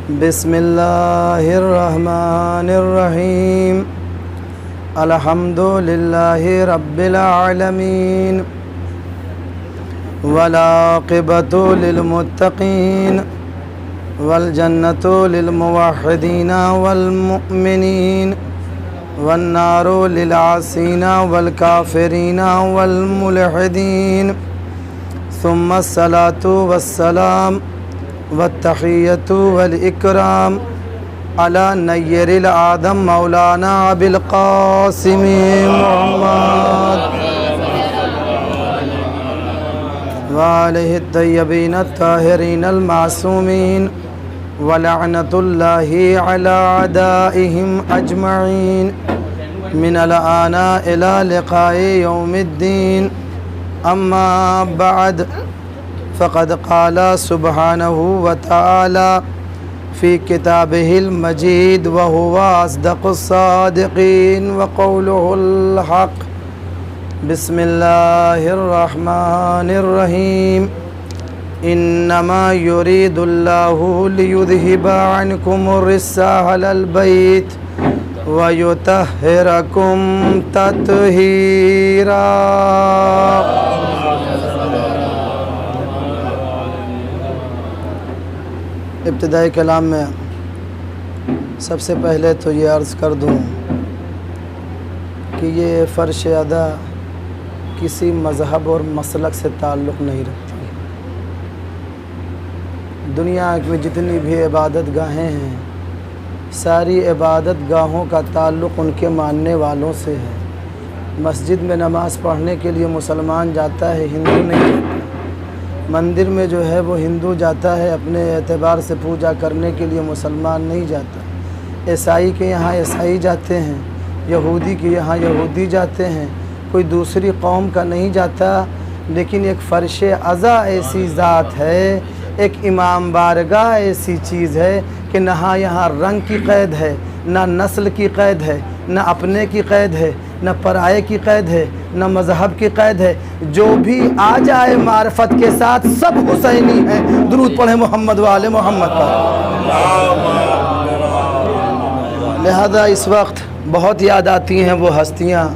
بسم اللہ الرحمن الرحیم الحمد للہ رب العالمین والعاقبۃ للمتقین والجنۃ للموحدین والمؤمنین والنار للعاصین والکافرین والملحدین ثم الصلاۃ والسلام والتحیۃ والاکرام علی نیر الآدم مولانا ابی القاسم محمد وآلہ الطیبین الطاہرین المعصومین ولعنۃ اللہ علی اعدائہم اجمعین من الآن الی لقاء یوم الدین اما بعد فقد قال سبحانہ وتعالی فی کتابہ المجید وہو اصدق الصادقین وقولہ الحق بسم اللہ الرحمن الرحیم انما یرید اللہ لیذہب عنکم الرجس اہل البیت ویطہرکم تطہیرا۔ ابتدائی کلام میں سب سے پہلے تو یہ عرض کر دوں کہ یہ فرش ادا کسی مذہب اور مسلک سے تعلق نہیں رکھتی۔ دنیا میں جتنی بھی عبادت گاہیں ہیں ساری عبادت گاہوں کا تعلق ان کے ماننے والوں سے ہے۔ مسجد میں نماز پڑھنے کے لیے مسلمان جاتا ہے، ہندو نہیں جاتا۔ مندر میں جو ہے وہ ہندو جاتا ہے، اپنے اعتبار سے پوجا کرنے کے لیے مسلمان نہیں جاتا۔ عیسائی کے یہاں عیسائی جاتے ہیں، یہودی کے یہاں یہودی جاتے ہیں، کوئی دوسری قوم کا نہیں جاتا۔ لیکن ایک فرش عزا ایسی ذات ہے، ایک امام بارگاہ ایسی چیز ہے کہ نہ یہاں رنگ کی قید ہے، نہ نسل کی قید ہے، نہ اپنے کی قید ہے، نہ پرائے کی قید ہے، نہ مذہب کی قید ہے۔ جو بھی آ جائے معرفت کے ساتھ سب حسینی ہیں۔ درود پڑھیں محمد و آل محمد پر۔ لہذا اس وقت بہت یاد آتی ہیں وہ ہستیاں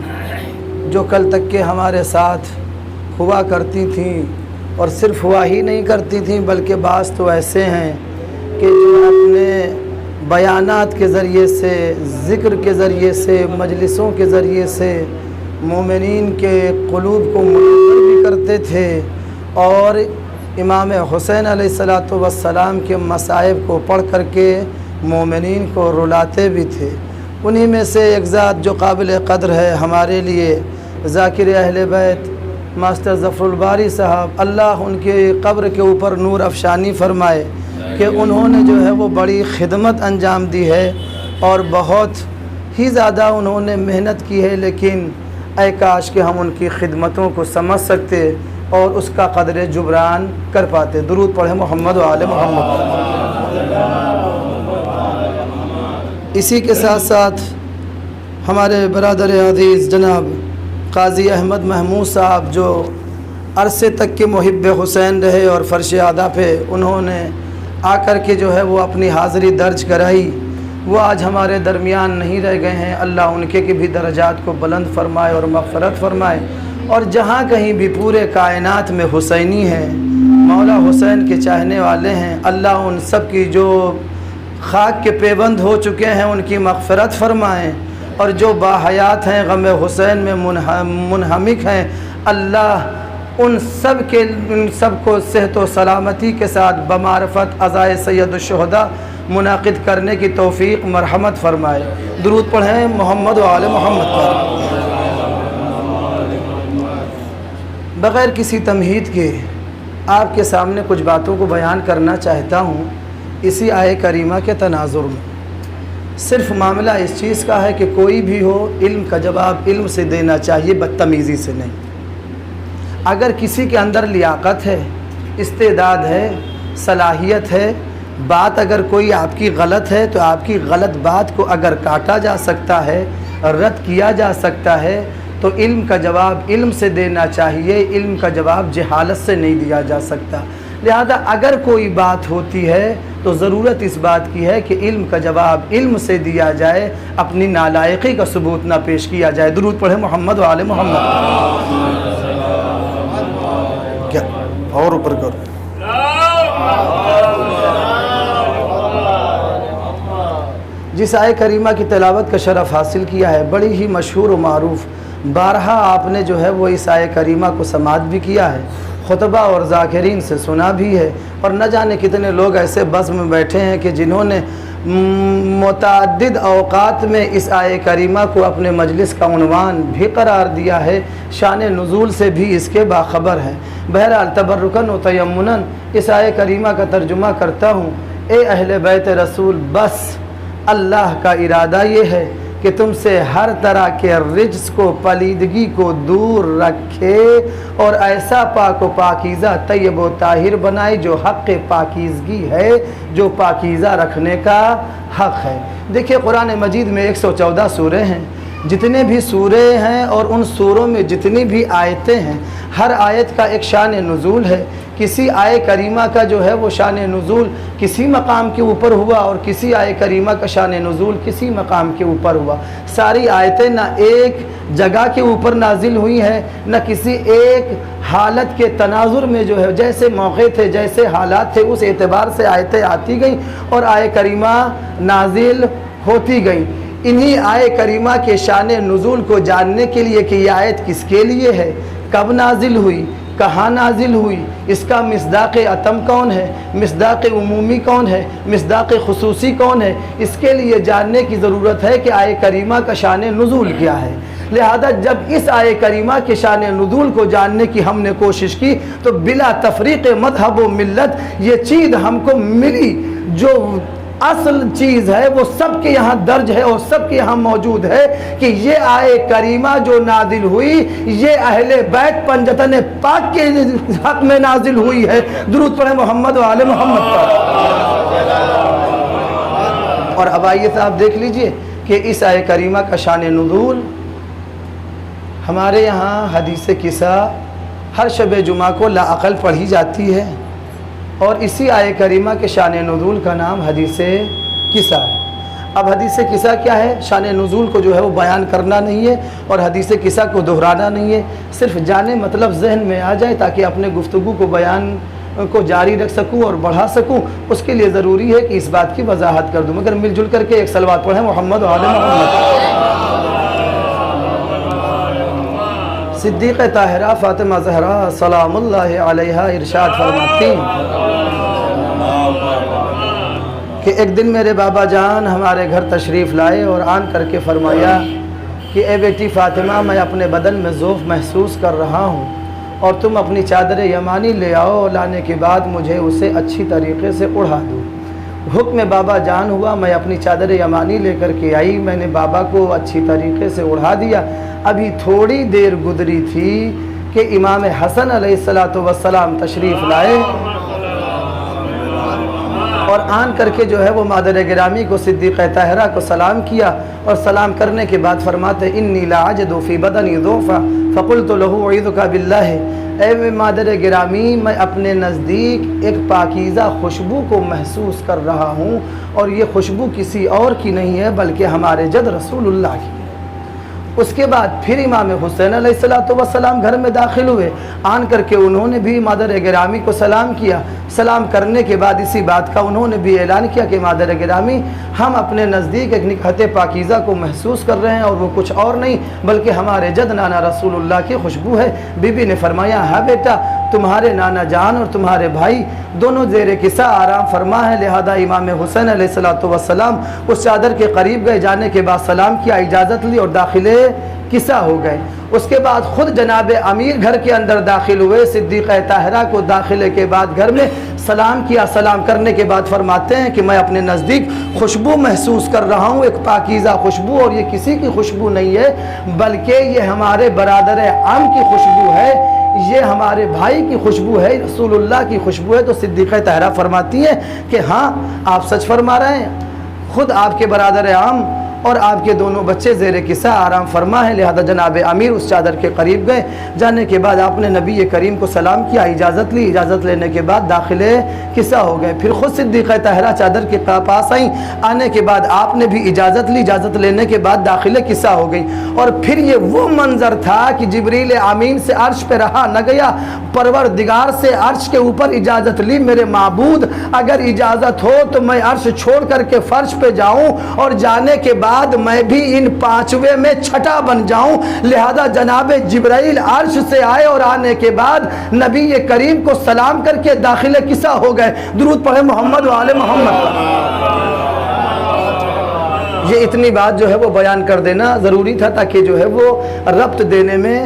جو کل تک کے ہمارے ساتھ ہوا کرتی تھیں، اور صرف ہوا ہی نہیں کرتی تھیں بلکہ بعض تو ایسے ہیں کہ جو اپنے بیانات کے ذریعے سے، ذکر کے ذریعے سے، مجلسوں کے ذریعے سے مومنین کے قلوب کو منور بھی کرتے تھے، اور امام حسین علیہ السلام کے مصائب کو پڑھ کر کے مومنین کو رلاتے بھی تھے۔ انہی میں سے ایک ذات جو قابل قدر ہے ہمارے لیے، ذاکر اہل بیت ماسٹر ظفر الباری صاحب، اللہ ان کے قبر کے اوپر نور افشانی فرمائے کہ انہوں نے جو ہے وہ بڑی خدمت انجام دی ہے اور بہت ہی زیادہ انہوں نے محنت کی ہے، لیکن اے کاش کہ ہم ان کی خدمتوں کو سمجھ سکتے اور اس کا قدر جبران کر پاتے۔ درود پڑھیں محمد و آل محمد۔ اسی کے ساتھ ساتھ ہمارے برادر عزیز جناب قاضی احمد محمود صاحب جو عرصے تک کے محب حسین رہے اور فرش عدا پہ انہوں نے آ کر کے جو ہے وہ اپنی حاضری درج کرائی، وہ آج ہمارے درمیان نہیں رہ گئے ہیں۔ اللہ ان کے بھی درجات کو بلند فرمائے اور مغفرت فرمائے، اور جہاں کہیں بھی پورے کائنات میں حسینی ہیں، مولا حسین کے چاہنے والے ہیں، اللہ ان سب کی جو خاک کے پیوند ہو چکے ہیں ان کی مغفرت فرمائیں، اور جو باحیات ہیں غم حسین میں منہمک ہیں، اللہ ان سب کو صحت و سلامتی کے ساتھ بمعرفت عزائے سید الشہداء منعقد کرنے کی توفیق مرحمت فرمائے۔ درود پڑھیں محمد و آل محمد پر۔ بغیر کسی تمہید کے آپ کے سامنے کچھ باتوں کو بیان کرنا چاہتا ہوں اسی آیے کریمہ کے تناظر میں۔ صرف معاملہ اس چیز کا ہے کہ کوئی بھی ہو علم کا جواب علم سے دینا چاہیے، بدتمیزی سے نہیں۔ اگر کسی کے اندر لیاقت ہے، استعداد ہے، صلاحیت ہے، بات اگر کوئی آپ کی غلط ہے تو آپ کی غلط بات کو اگر کاٹا جا سکتا ہے، رد کیا جا سکتا ہے، تو علم کا جواب علم سے دینا چاہیے، علم کا جواب جہالت سے نہیں دیا جا سکتا۔ لہذا اگر کوئی بات ہوتی ہے تو ضرورت اس بات کی ہے کہ علم کا جواب علم سے دیا جائے، اپنی نالائقی کا ثبوت نہ پیش کیا جائے۔ درود پڑھیں محمد و آل محمد۔ کیا اور اوپر کرو۔ جس آیہ کریمہ کی تلاوت کا شرف حاصل کیا ہے، بڑی ہی مشہور و معروف، بارہا آپ نے جو ہے وہ اس آیہ کریمہ کو سماعت بھی کیا ہے، خطبہ اور ذاکرین سے سنا بھی ہے، اور نہ جانے کتنے لوگ ایسے بس میں بیٹھے ہیں کہ جنہوں نے متعدد اوقات میں اس آیہ کریمہ کو اپنے مجلس کا عنوان بھی قرار دیا ہے، شان نزول سے بھی اس کے باخبر ہیں۔ بہرحال تبرکن و تیمنن اس آیہ کریمہ کا ترجمہ کرتا ہوں۔ اے اہل بیت رسول، بس اللہ کا ارادہ یہ ہے کہ تم سے ہر طرح کے رجس کو، پلیدگی کو دور رکھے اور ایسا پاک و پاکیزہ، طیب و طاہر بنائے جو حق پاکیزگی ہے، جو پاکیزہ رکھنے کا حق ہے۔ دیکھیں قرآن مجید میں 114 سورے ہیں، جتنے بھی سورے ہیں اور ان سوروں میں جتنی بھی آیتیں ہیں، ہر آیت کا ایک شان نزول ہے۔ کسی آیہ کریمہ کا جو ہے وہ شان نزول کسی مقام کے اوپر ہوا اور کسی آیہ کریمہ کا شان نزول کسی مقام کے اوپر ہوا۔ ساری آیتیں نہ ایک جگہ کے اوپر نازل ہوئی ہیں، نہ کسی ایک حالت کے تناظر میں جو ہے، جیسے موقع تھے، جیسے حالات تھے، اس اعتبار سے آیتیں آتی گئیں اور آیہ کریمہ نازل ہوتی گئیں۔ انہی آیہ کریمہ کے شان نزول کو جاننے کے لیے کہ یہ آیت کس کے لیے ہے، کب نازل ہوئی، کہاں نازل ہوئی، اس کا مصداق اتم کون ہے، مصداق عمومی کون ہے، مصداق خصوصی کون ہے، اس کے لیے جاننے کی ضرورت ہے کہ آیہ کریمہ کا شان نزول کیا ہے۔ لہذا جب اس آیہ کریمہ کے شان نزول کو جاننے کی ہم نے کوشش کی تو بلا تفریق مذہب و ملت یہ چیز ہم کو ملی، جو اصل چیز ہے وہ سب کے یہاں درج ہے اور سب کے یہاں موجود ہے کہ یہ آیہ کریمہ جو نازل ہوئی یہ اہل بیت پنجتن پاک کے حق میں نازل ہوئی ہے۔ درود پڑھیں محمد و آل محمد پر۔ اور اب آئیے صاحب دیکھ لیجئے کہ اس آیہ کریمہ کا شان نزول ہمارے یہاں حدیث قصہ ہر شب جمعہ کو لاعقل پڑھی جاتی ہے، اور اسی آیہ کریمہ کے شان نزول کا نام حدیث قصہ ہے۔ اب حدیث قصہ کیا ہے؟ شان نزول کو جو ہے وہ بیان کرنا نہیں ہے اور حدیث قصہ کو دہرانا نہیں ہے، صرف جانے مطلب ذہن میں آ جائے تاکہ اپنے گفتگو کو بیان کو جاری رکھ سکوں اور بڑھا سکوں، اس کے لیے ضروری ہے کہ اس بات کی وضاحت کر دوں۔ مگر مل جل کر کے ایک صلوات پڑھیں محمد و آل محمد۔ صدیق طاہرہ فاطمہ زہرا سلام اللہ علیہا ارشاد فرماتی کہ ایک دن میرے بابا جان ہمارے گھر تشریف لائے اور آن کر کے فرمایا کہ اے بیٹی فاطمہ، میں اپنے بدن میں ذوف محسوس کر رہا ہوں اور تم اپنی چادر یمانی لے آؤ، لانے کے بعد مجھے اسے اچھی طریقے سے اڑا دو۔ حکم بابا جان ہوا، میں اپنی چادر یمانی لے کر کے آئی، میں نے بابا کو اچھی طریقے سے اڑا دیا۔ ابھی تھوڑی دیر گزری تھی کہ امام حسن علیہ السلام تشریف لائے اور آن کر کے جو ہے وہ مادر گرامی کو صدیقہ طاہرہ کو سلام کیا، اور سلام کرنے کے بعد فرماتے انی لاجد فی بدنی ضعفا فقلت له اعوذک باللہ، اے مادر گرامی میں اپنے نزدیک ایک پاکیزہ خوشبو کو محسوس کر رہا ہوں، اور یہ خوشبو کسی اور کی نہیں ہے بلکہ ہمارے جد رسول اللہ کی ہے۔ اس کے بعد پھر امام حسین علیہ السلام گھر میں داخل ہوئے، آن کر کے انہوں نے بھی مادر گرامی کو سلام کیا۔ سلام کرنے کے بعد اسی بات کا انہوں نے بھی اعلان کیا کہ مادر گرامی، ہم اپنے نزدیک ایک نکہت پاکیزہ کو محسوس کر رہے ہیں اور وہ کچھ اور نہیں بلکہ ہمارے جد نانا رسول اللہ کی خوشبو ہے۔ بی بی نے فرمایا ہاں بیٹا، تمہارے نانا جان اور تمہارے بھائی دونوں زیر قصہ آرام فرما ہے، لہذا امام حسین علیہ السلام اس چادر کے قریب گئے، جانے کے بعد سلام کیا، اجازت لی اور داخلے قصہ ہو گئے۔ اس کے بعد خود جناب امیر گھر کے اندر داخل ہوئے، صدیقہ طاہرہ کو داخلے کے بعد گھر میں سلام کیا، سلام کرنے کے بعد فرماتے ہیں کہ میں اپنے نزدیک خوشبو محسوس کر رہا ہوں، ایک پاکیزہ خوشبو، اور یہ کسی کی خوشبو نہیں ہے بلکہ یہ ہمارے برادر عام کی خوشبو ہے، یہ ہمارے بھائی کی خوشبو ہے، رسول اللہ کی خوشبو ہے۔ تو صدیقہ طاہرہ فرماتی ہیں کہ ہاں آپ سچ فرما رہے ہیں، خود آپ کے برادر عام اور آپ کے دونوں بچے زیر قصہ آرام فرما ہیں، لہذا جناب امیر اس چادر کے قریب گئے۔ جانے کے بعد آپ نے نبی کریم کو سلام کیا، اجازت لی، اجازت لینے کے بعد داخل قصہ ہو گئے۔ پھر خود صدیقہ طاہرہ چادر کے پاس آئیں، آنے کے بعد آپ نے بھی اجازت لی، اجازت لینے کے بعد داخل قصہ ہو گئی۔ اور پھر یہ وہ منظر تھا کہ جبریل امین سے عرش پہ رہا نہ گیا، پروردگار سے عرش کے اوپر اجازت لی، میرے معبود اگر اجازت ہو تو میں عرش چھوڑ کر کے فرش پہ جاؤں اور جانے کے بعد میں بھی ان پانچویں میں چھٹا بن جاؤں۔ لہذا جناب جبرائیل عرش سے آئے اور آنے کے بعد نبی کریم کو سلام کر کے داخل قصہ ہو گئے۔ درود پڑھے محمد و آل محمد۔ یہ اتنی بات جو ہے وہ بیان کر دینا ضروری تھا تاکہ جو ہے وہ ربط دینے میں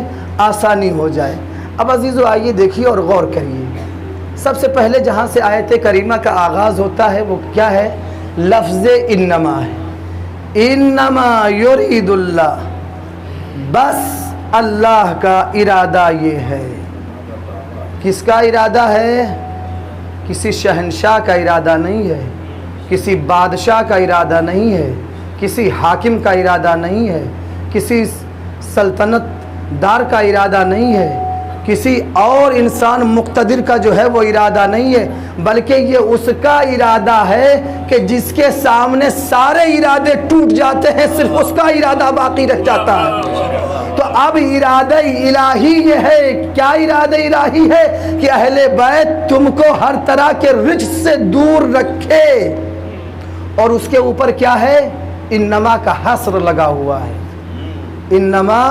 آسانی ہو جائے۔ اب عزیزو آئیے دیکھیے اور غور کریے۔ سب سے پہلے جہاں سے آیت کریمہ کا آغاز ہوتا ہے وہ کیا ہے؟ لفظ انما ہے۔ انما یرید اللہ، بس اللہ کا ارادہ یہ ہے۔ کس کا ارادہ ہے؟ کسی شہنشاہ کا ارادہ نہیں ہے، کسی بادشاہ کا ارادہ نہیں ہے، کسی حاکم کا ارادہ نہیں ہے، کسی سلطنت دار کا ارادہ نہیں ہے، کسی اور انسان مقتدر کا جو ہے وہ ارادہ نہیں ہے، بلکہ یہ اس کا ارادہ ہے کہ جس کے سامنے سارے ارادے ٹوٹ جاتے ہیں، صرف اس کا ارادہ باقی رہ جاتا ہے۔ تو اب ارادہ الہی یہ ہے، کیا ارادہ الہی ہے؟ کہ اہل بیت تم کو ہر طرح کے رجس سے دور رکھے، اور اس کے اوپر کیا ہے؟ انما کا حصر لگا ہوا ہے۔ انما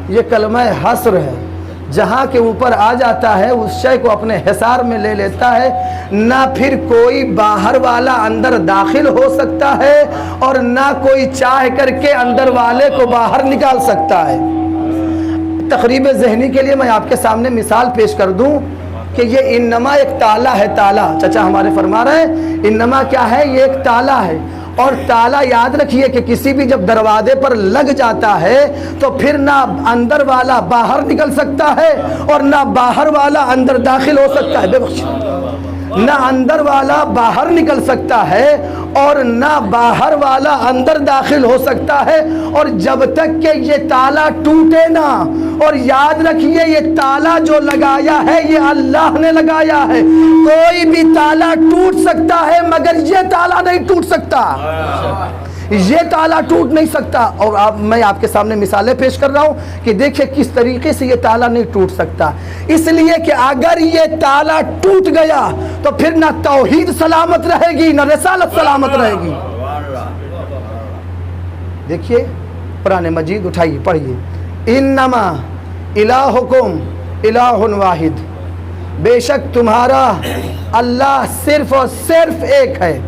یہ کلمہ حصر ہے، جہاں کے اوپر آ جاتا ہے اس شے کو اپنے حصار میں لے لیتا ہے، نہ پھر کوئی باہر والا اندر داخل ہو سکتا ہے اور نہ کوئی چاہ کر کے اندر والے کو باہر نکال سکتا ہے۔ تقریب ذہنی کے لیے میں آپ کے سامنے مثال پیش کر دوں کہ یہ انما ایک تالا ہے۔ تالا چچا ہمارے فرما رہے ہیں انما کیا ہے؟ یہ ایک تالا ہے، اور تالا یاد رکھیے کہ کسی بھی جب دروازے پر لگ جاتا ہے تو پھر نہ اندر والا باہر نکل سکتا ہے اور نہ باہر والا اندر داخل ہو سکتا ہے۔ بے بخش، نہ اندر والا باہر نکل سکتا ہے اور نہ باہر والا اندر داخل ہو سکتا ہے، اور جب تک کہ یہ تالا ٹوٹے نا، اور یاد رکھیے یہ تالا جو لگایا ہے یہ اللہ نے لگایا ہے۔ کوئی بھی تالا ٹوٹ سکتا ہے مگر یہ تالا نہیں ٹوٹ سکتا، یہ تالا ٹوٹ نہیں سکتا۔ اور میں آپ کے سامنے مثالیں پیش کر رہا ہوں کہ دیکھیں کس طریقے سے یہ تالا نہیں ٹوٹ سکتا۔ اس لیے کہ اگر یہ تالا ٹوٹ گیا تو پھر نہ توحید سلامت رہے گی نہ رسالت سلامت رہے گی۔ دیکھیے قرآن مجید اٹھائیے پڑھیے، انما الہکم الہ واحد، بے شک تمہارا اللہ صرف اور صرف ایک ہے۔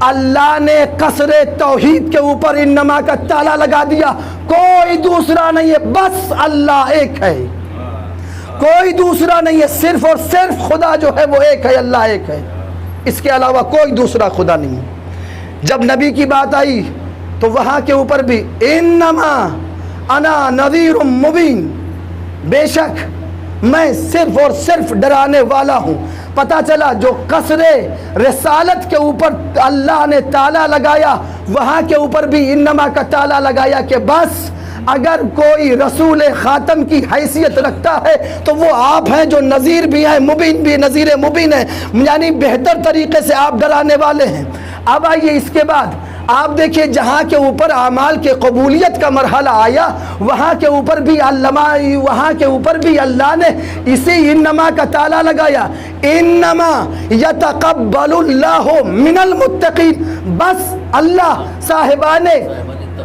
اللہ نے قصر توحید کے اوپر انما کا تالا لگا دیا، کوئی دوسرا نہیں ہے، بس اللہ ایک ہے، کوئی دوسرا نہیں ہے، صرف اور صرف خدا جو ہے وہ ایک ہے، اللہ ایک ہے، اس کے علاوہ کوئی دوسرا خدا نہیں ہے۔ جب نبی کی بات آئی تو وہاں کے اوپر بھی انما انا نذیر مبین، بے شک میں صرف اور صرف ڈرانے والا ہوں۔ پتہ چلا جو قصر رسالت کے اوپر اللہ نے تالا لگایا وہاں کے اوپر بھی انما کا تالا لگایا کہ بس اگر کوئی رسول خاتم کی حیثیت رکھتا ہے تو وہ آپ ہیں جو نذیر بھی ہیں، مبین بھی، نذیر مبین ہیں، یعنی بہتر طریقے سے آپ ڈرانے والے ہیں۔ اب آئیے اس کے بعد آپ دیکھیں جہاں کے اوپر اعمال کے قبولیت کا مرحلہ آیا وہاں کے اوپر بھی اللہ نے اسی انما کا تالا لگایا، انما یتقبل اللہ من المتقین، بس اللہ صاحبان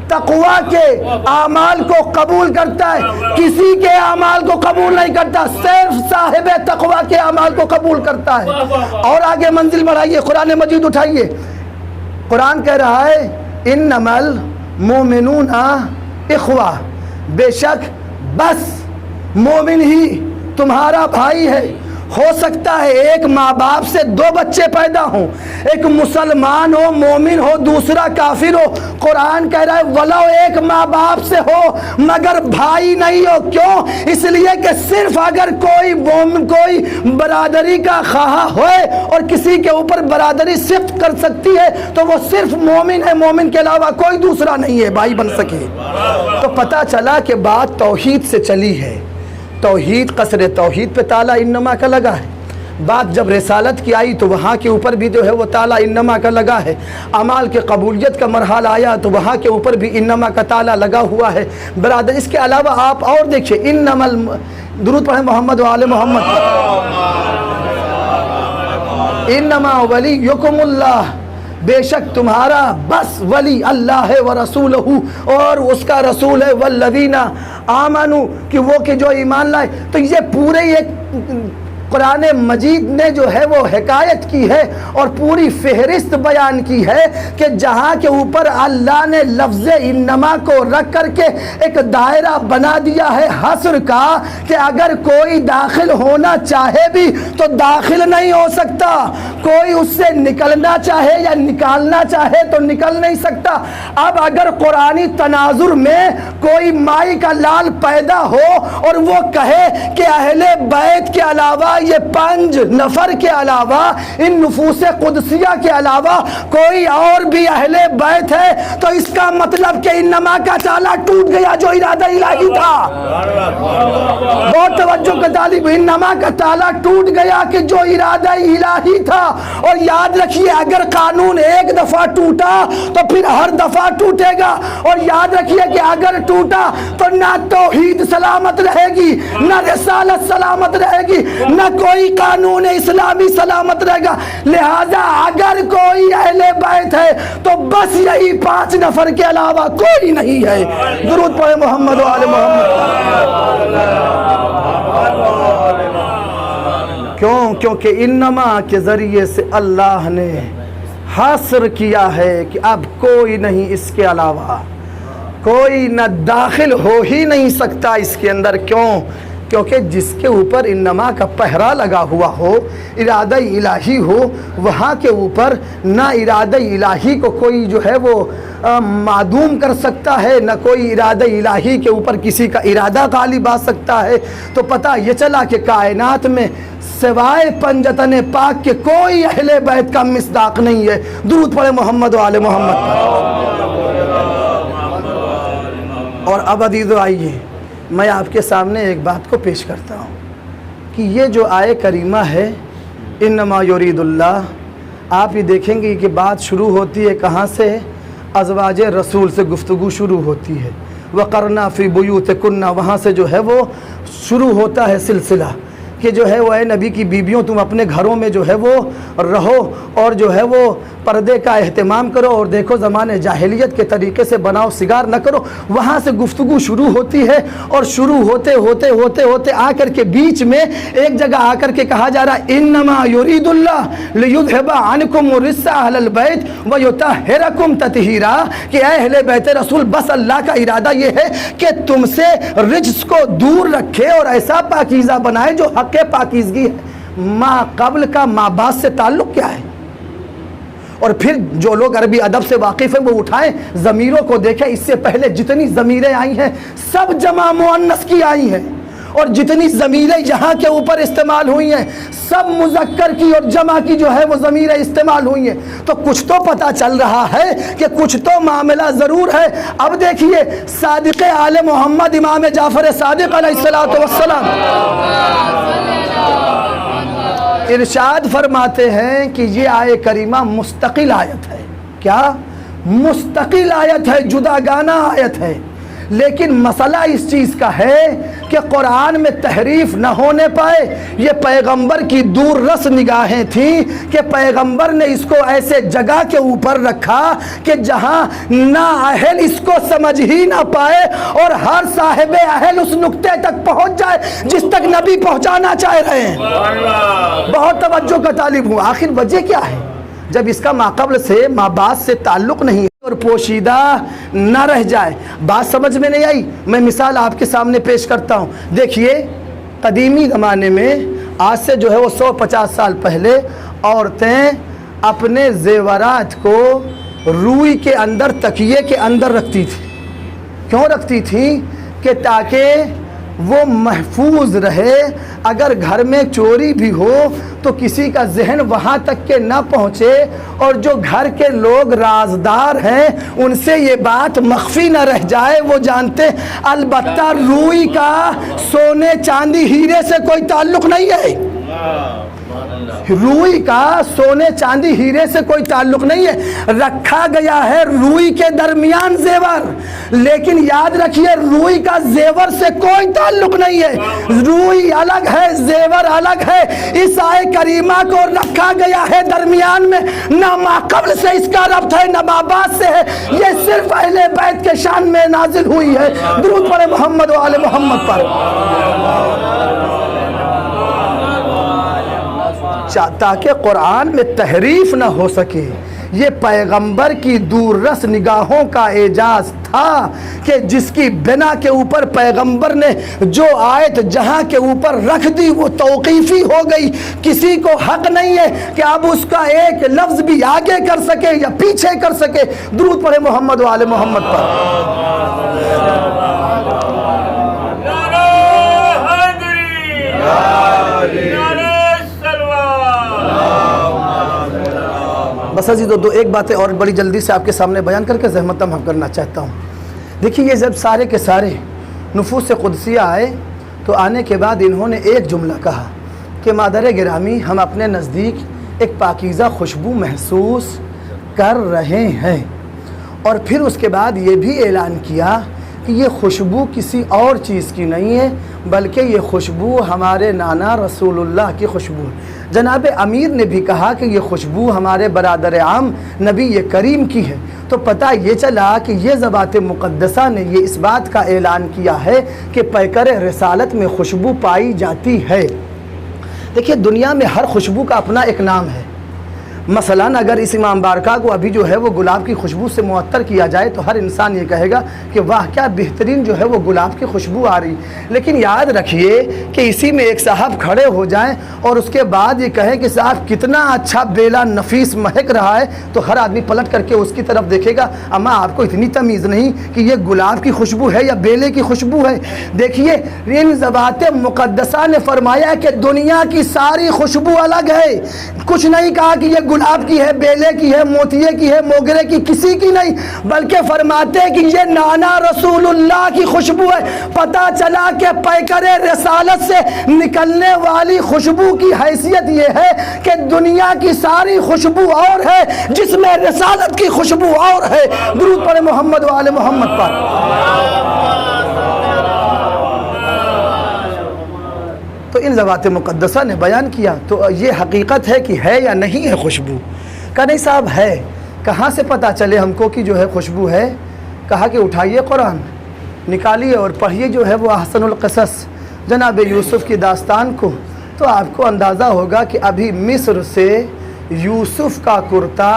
تقوی کے اعمال کو قبول کرتا ہے، کسی کے اعمال کو قبول نہیں کرتا، صرف صاحب تقوی کے اعمال کو قبول کرتا ہے۔ اور آگے منزل بڑھائیے، قرآن مجید اٹھائیے، قرآن کہہ رہا ہے انما المؤمنون اخوہ، بے شک بس مومن ہی تمہارا بھائی ہے، ہو سکتا ہے ایک ماں باپ سے 2 بچے پیدا ہوں، ایک مسلمان ہو، مومن ہو، دوسرا کافر ہو۔ قرآن کہہ رہا ہے ولو ایک ماں باپ سے ہو مگر بھائی نہیں ہو۔ کیوں؟ اس لیے کہ صرف اگر کوئی برادری کا خواہاں ہوئے اور کسی کے اوپر برادری صفت کر سکتی ہے تو وہ صرف مومن ہے، مومن کے علاوہ کوئی دوسرا نہیں ہے بھائی بن سکے۔ تو پتہ چلا کہ بات توحید سے چلی ہے، توحید، قصر توحید پہ تالا انما کا لگا ہے۔ بات جب رسالت کی آئی تو وہاں کے اوپر بھی جو ہے وہ تالا انما کا لگا ہے۔ اعمال کے قبولیت کا مرحلہ آیا تو وہاں کے اوپر بھی انما کا تالا لگا ہوا ہے۔ برادر اس کے علاوہ آپ اور دیکھیں، انما درود پڑھیں محمد و آل محمد۔ انما ولیکم اللہ، بے شک تمہارا بس ولی اللہ ہے، ورسولہ، اور اس کا رسول ہے، والذین آمنوا، کہ وہ کہ جو ایمان لائے۔ تو یہ پورے ایک قرآن مجید نے جو ہے وہ حکایت کی ہے اور پوری فہرست بیان کی ہے کہ جہاں کے اوپر اللہ نے لفظ انما کو رکھ کر کے ایک دائرہ بنا دیا ہے حصر کا، کہ اگر کوئی داخل ہونا چاہے بھی تو داخل نہیں ہو سکتا، کوئی اس سے نکلنا چاہے یا نکالنا چاہے تو نکل نہیں سکتا۔ اب اگر قرآنی تناظر میں کوئی مائی کا لال پیدا ہو اور وہ کہے کہ اہل بیت کے علاوہ، یہ 5 نفر کے علاوہ، ان نفوس قدسیہ کے علاوہ کوئی اور بھی اہل بیت ہے، تو اس کا مطلب کہ انما کا تالا ٹوٹ گیا جو ارادہ الہی تھا۔ بہت توجہ کا طالب، انما کا تالا ٹوٹ گیا کہ جو ارادہ الہی تھا۔ اور یاد رکھیے اگر قانون ایک دفعہ ٹوٹا تو پھر ہر دفعہ ٹوٹے گا، اور یاد رکھیے کہ اگر ٹوٹا تو نہ توحید سلامت رہے گی، نہ رسالت سلامت رہے گی، نہ کوئی قانون اسلامی سلامت رہے گا۔ لہذا اگر کوئی اہل بیت ہے تو بس یہی 5 نفر کے علاوہ کوئی نہیں ہے۔ درود پڑھے محمد و آل محمد۔ کیوں؟ کیونکہ انما کے ذریعے سے اللہ نے حاصر کیا ہے کہ اب کوئی نہیں اس کے علاوہ، کوئی نہ داخل ہو ہی نہیں سکتا اس کے اندر۔ کیوں؟ کیونکہ جس کے اوپر انما کا پہرا لگا ہوا ہو، ارادہ الہی ہو، وہاں کے اوپر نہ ارادہ الہی کو کوئی جو ہے وہ معدوم کر سکتا ہے، نہ کوئی ارادہ الہی کے اوپر کسی کا ارادہ غالب آ سکتا ہے۔ تو پتہ یہ چلا کہ کائنات میں سوائے پنجتن پاک کے کوئی اہل بیت کا مصداق نہیں ہے۔ درود پڑھے محمد و آل محمد پر۔ اور اب عزیزو آئیے میں آپ کے سامنے ایک بات کو پیش کرتا ہوں کہ یہ جو آیہ کریمہ ہے انما یرید اللہ، آپ یہ دیکھیں گے کہ بات شروع ہوتی ہے کہاں سے؟ ازواج رسول سے گفتگو شروع ہوتی ہے۔ وقرنا فی بیوتکن، وہاں سے جو ہے وہ شروع ہوتا ہے سلسلہ کہ جو ہے وہ اے نبی کی بیویوں تم اپنے گھروں میں جو ہے وہ رہو اور جو ہے وہ پردے کا اہتمام کرو، اور دیکھو زمانے جاہلیت کے طریقے سے بناؤ سگار نہ کرو۔ وہاں سے گفتگو شروع ہوتی ہے، اور شروع ہوتے ہوتے ہوتے ہوتے آ کر کے بیچ میں ایک جگہ آ کر کے کہا جا رہا ہے انما یرید اللہ لیذھب عنکم الرجس اہل البیت ویطہرکم تطہیرا، کہ اے اہل بیت رسول بس اللہ کا ارادہ یہ ہے کہ تم سے رجس کو دور رکھے اور ایسا پاکیزہ بنائے جو حق پاکیزگی ہے۔ ماں قبل کا ماں بعد سے تعلق کیا ہے؟ اور پھر جو لوگ عربی ادب سے واقف ہیں وہ اٹھائیں ضمیروں کو دیکھیں، اس سے پہلے جتنی ضمیریں آئی ہیں سب جمع مؤنث کی آئی ہیں، اور جتنی ضمیریں یہاں کے اوپر استعمال ہوئی ہیں سب مذکر کی اور جمع کی جو ہے وہ ضمیریں استعمال ہوئی ہیں۔ تو کچھ تو پتہ چل رہا ہے کہ کچھ تو معاملہ ضرور ہے۔ اب دیکھیے صادق آل محمد امام جعفر صادق علیہ السلام ارشاد فرماتے ہیں کہ یہ آیہ کریمہ مستقل آیت ہے۔ کیا؟ مستقل آیت ہے، جداگانہ آیت ہے، لیکن مسئلہ اس چیز کا ہے کہ قرآن میں تحریف نہ ہونے پائے۔ یہ پیغمبر کی دور رس نگاہیں تھیں کہ پیغمبر نے اس کو ایسے جگہ کے اوپر رکھا کہ جہاں نہ اہل اس کو سمجھ ہی نہ پائے اور ہر صاحب اہل اس نقطے تک پہنچ جائے جس تک نبی پہنچانا چاہ رہے ہیں۔ بہت توجہ کا طالب ہوں۔ آخر وجہ کیا ہے؟ جب اس کا ماقبل سے ماں بعد سے تعلق نہیں اور پوشیدہ نہ رہ جائے۔ بات سمجھ میں نہیں آئی؟ میں مثال آپ کے سامنے پیش کرتا ہوں۔ دیکھیے قدیمی زمانے میں آج سے جو ہے وہ 150 سال پہلے عورتیں اپنے زیورات کو روئی کے اندر، تکیے کے اندر رکھتی تھی۔ کیوں رکھتی تھی؟ کہ تاکہ وہ محفوظ رہے، اگر گھر میں چوری بھی ہو تو کسی کا ذہن وہاں تک کہ نہ پہنچے، اور جو گھر کے لوگ رازدار ہیں ان سے یہ بات مخفی نہ رہ جائے، وہ جانتے۔ البتہ روئی کا سونے چاندی ہیرے سے کوئی تعلق نہیں ہے، روئی کا سونے چاندی ہیرے سے کوئی تعلق نہیں ہے، رکھا گیا ہے روئی کے درمیان زیور، لیکن یاد رکھیے روئی کا زیور سے کوئی تعلق نہیں ہے، روئی الگ ہے، زیور الگ ہے۔ اس آیے کریمہ کو رکھا گیا ہے درمیان میں، نہ ماقبل سے اس کا ربط ہے نہ مابعد سے ہے، یہ صرف اہل بیت کے شان میں نازل ہوئی ہے۔ درود پڑھیں محمد و آل محمد پر۔ تاکہ قرآن میں تحریف نہ ہو سکے، یہ پیغمبر کی دور رس نگاہوں کا اعجاز تھا کہ جس کی بنا کے اوپر پیغمبر نے جو آیت جہاں کے اوپر رکھ دی وہ توقیفی ہو گئی، کسی کو حق نہیں ہے کہ اب اس کا ایک لفظ بھی آگے کر سکے یا پیچھے کر سکے۔ درود پڑھے محمد و آل محمد پر۔ بس عزیزو دو ایک باتیں اور بڑی جلدی سے آپ کے سامنے بیان کر کے زحمت محو کرنا چاہتا ہوں۔ دیکھیے یہ جب سارے کے سارے نفوس قدسیہ آئے تو آنے کے بعد انہوں نے ایک جملہ کہا کہ مادر گرامی ہم اپنے نزدیک ایک پاکیزہ خوشبو محسوس کر رہے ہیں، اور پھر اس کے بعد یہ بھی اعلان کیا کہ یہ خوشبو کسی اور چیز کی نہیں ہے بلکہ یہ خوشبو ہمارے نانا رسول اللہ کی خوشبو ہے۔ جناب امیر نے بھی کہا کہ یہ خوشبو ہمارے برادر عام نبی کریم کی ہے۔ تو پتہ یہ چلا کہ یہ ذوات مقدسہ نے یہ اس بات کا اعلان کیا ہے کہ پیکر رسالت میں خوشبو پائی جاتی ہے۔ دیکھیے دنیا میں ہر خوشبو کا اپنا ایک نام ہے۔ مثلاً اگر اس امام بارکاہ کو ابھی جو ہے وہ گلاب کی خوشبو سے معطر کیا جائے تو ہر انسان یہ کہے گا کہ واہ کیا بہترین جو ہے وہ گلاب کی خوشبو آ رہی، لیکن یاد رکھیے کہ اسی میں ایک صاحب کھڑے ہو جائیں اور اس کے بعد یہ کہیں کہ صاحب کتنا اچھا بیلا نفیس مہک رہا ہے، تو ہر آدمی پلٹ کر کے اس کی طرف دیکھے گا، اما آپ کو اتنی تمیز نہیں کہ یہ گلاب کی خوشبو ہے یا بیلے کی خوشبو ہے۔ دیکھیے ان ذوات مقدسہ نے فرمایا کہ دنیا کی ساری خوشبو الگ ہے، کچھ نہیں کہا کہ یہ گلاب کی ہے، بیلے کی ہے، موتیے کی ہے، موگرے کی، کسی کی نہیں، بلکہ فرماتے کہ یہ نانا رسول اللہ کی خوشبو ہے۔ پتہ چلا کہ پیکر رسالت سے نکلنے والی خوشبو کی حیثیت یہ ہے کہ دنیا کی ساری خوشبو اور ہے، جس میں رسالت کی خوشبو اور ہے۔ درود پڑھیں محمد و آل محمد پر۔ تو ان ذوات مقدسہ نے بیان کیا، تو یہ حقیقت ہے کہ ہے یا نہیں ہے خوشبو؟ کہا نہیں صاحب ہے۔ کہاں سے پتہ چلے ہم کو کہ جو ہے خوشبو ہے؟ کہا کہ اٹھائیے قرآن، نکالیے اور پڑھیے جو ہے وہ احسن القصص جناب یوسف کی داستان کو، تو آپ کو اندازہ ہوگا کہ ابھی مصر سے یوسف کا کرتا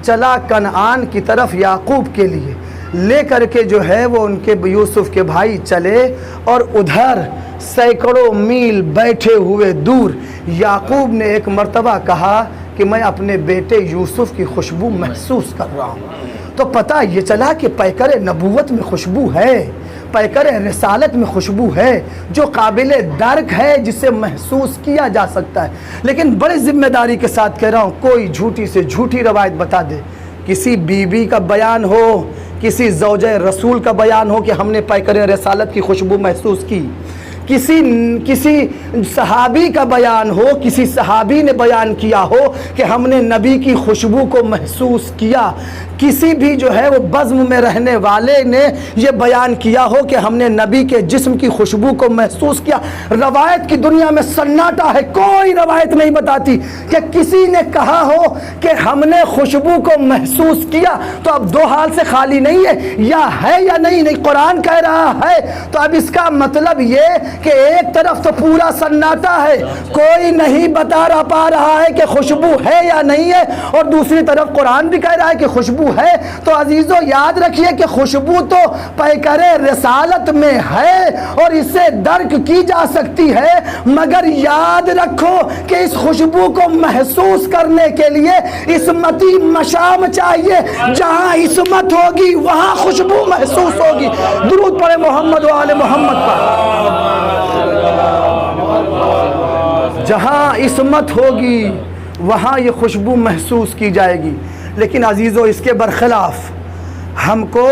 چلا کنعان کی طرف یعقوب کے لیے، لے کر کے جو ہے وہ ان کے یوسف کے بھائی چلے، اور ادھر سینکڑوں میل بیٹھے ہوئے دور یعقوب نے ایک مرتبہ کہا کہ میں اپنے بیٹے یوسف کی خوشبو محسوس کر رہا ہوں۔ تو پتہ یہ چلا کہ پیکر نبوت میں خوشبو ہے، پیکر رسالت میں خوشبو ہے جو قابل درک ہے، جسے محسوس کیا جا سکتا ہے۔ لیکن بڑے ذمہ داری کے ساتھ کہہ رہا ہوں، کوئی جھوٹی سے جھوٹی روایت بتا دے، کسی بیوی کا بیان ہو، کسی زوجہ رسول کا بیان ہو کہ ہم نے پیکر رسالت کی خوشبو محسوس کی، کسی صحابی کا بیان ہو، کسی صحابی نے بیان کیا ہو کہ ہم نے نبی کی خوشبو کو محسوس کیا، کسی بھی جو ہے وہ بزم میں رہنے والے نے یہ بیان کیا ہو کہ ہم نے نبی کے جسم کی خوشبو کو محسوس کیا، روایت کی دنیا میں سناٹا ہے، کوئی روایت نہیں بتاتی کہ کسی نے کہا ہو کہ ہم نے خوشبو کو محسوس کیا۔ تو اب دو حال سے خالی نہیں ہے، یا ہے یا نہیں، قرآن کہہ رہا ہے، تو اب اس کا مطلب یہ کہ ایک طرف تو پورا سناٹا ہے، کوئی نہیں بتا پا رہا ہے کہ خوشبو ہے یا نہیں ہے، اور دوسری طرف قرآن بھی کہہ رہا ہے کہ خوشبو ہے۔ تو عزیزو یاد رکھیے کہ خوشبو تو پیکر رسالت میں ہے اور اسے درک کی جا سکتی ہے، مگر یاد رکھو کہ اس خوشبو کو محسوس کرنے کے لیے عصمتی مشام چاہیے۔ جہاں عصمت ہوگی وہاں خوشبو محسوس ہوگی۔ درود پڑھے محمد و آل محمد پر۔ جہاں عصمت ہوگی وہاں یہ خوشبو محسوس کی جائے گی۔ لیکن عزیزو اس کے برخلاف ہم کو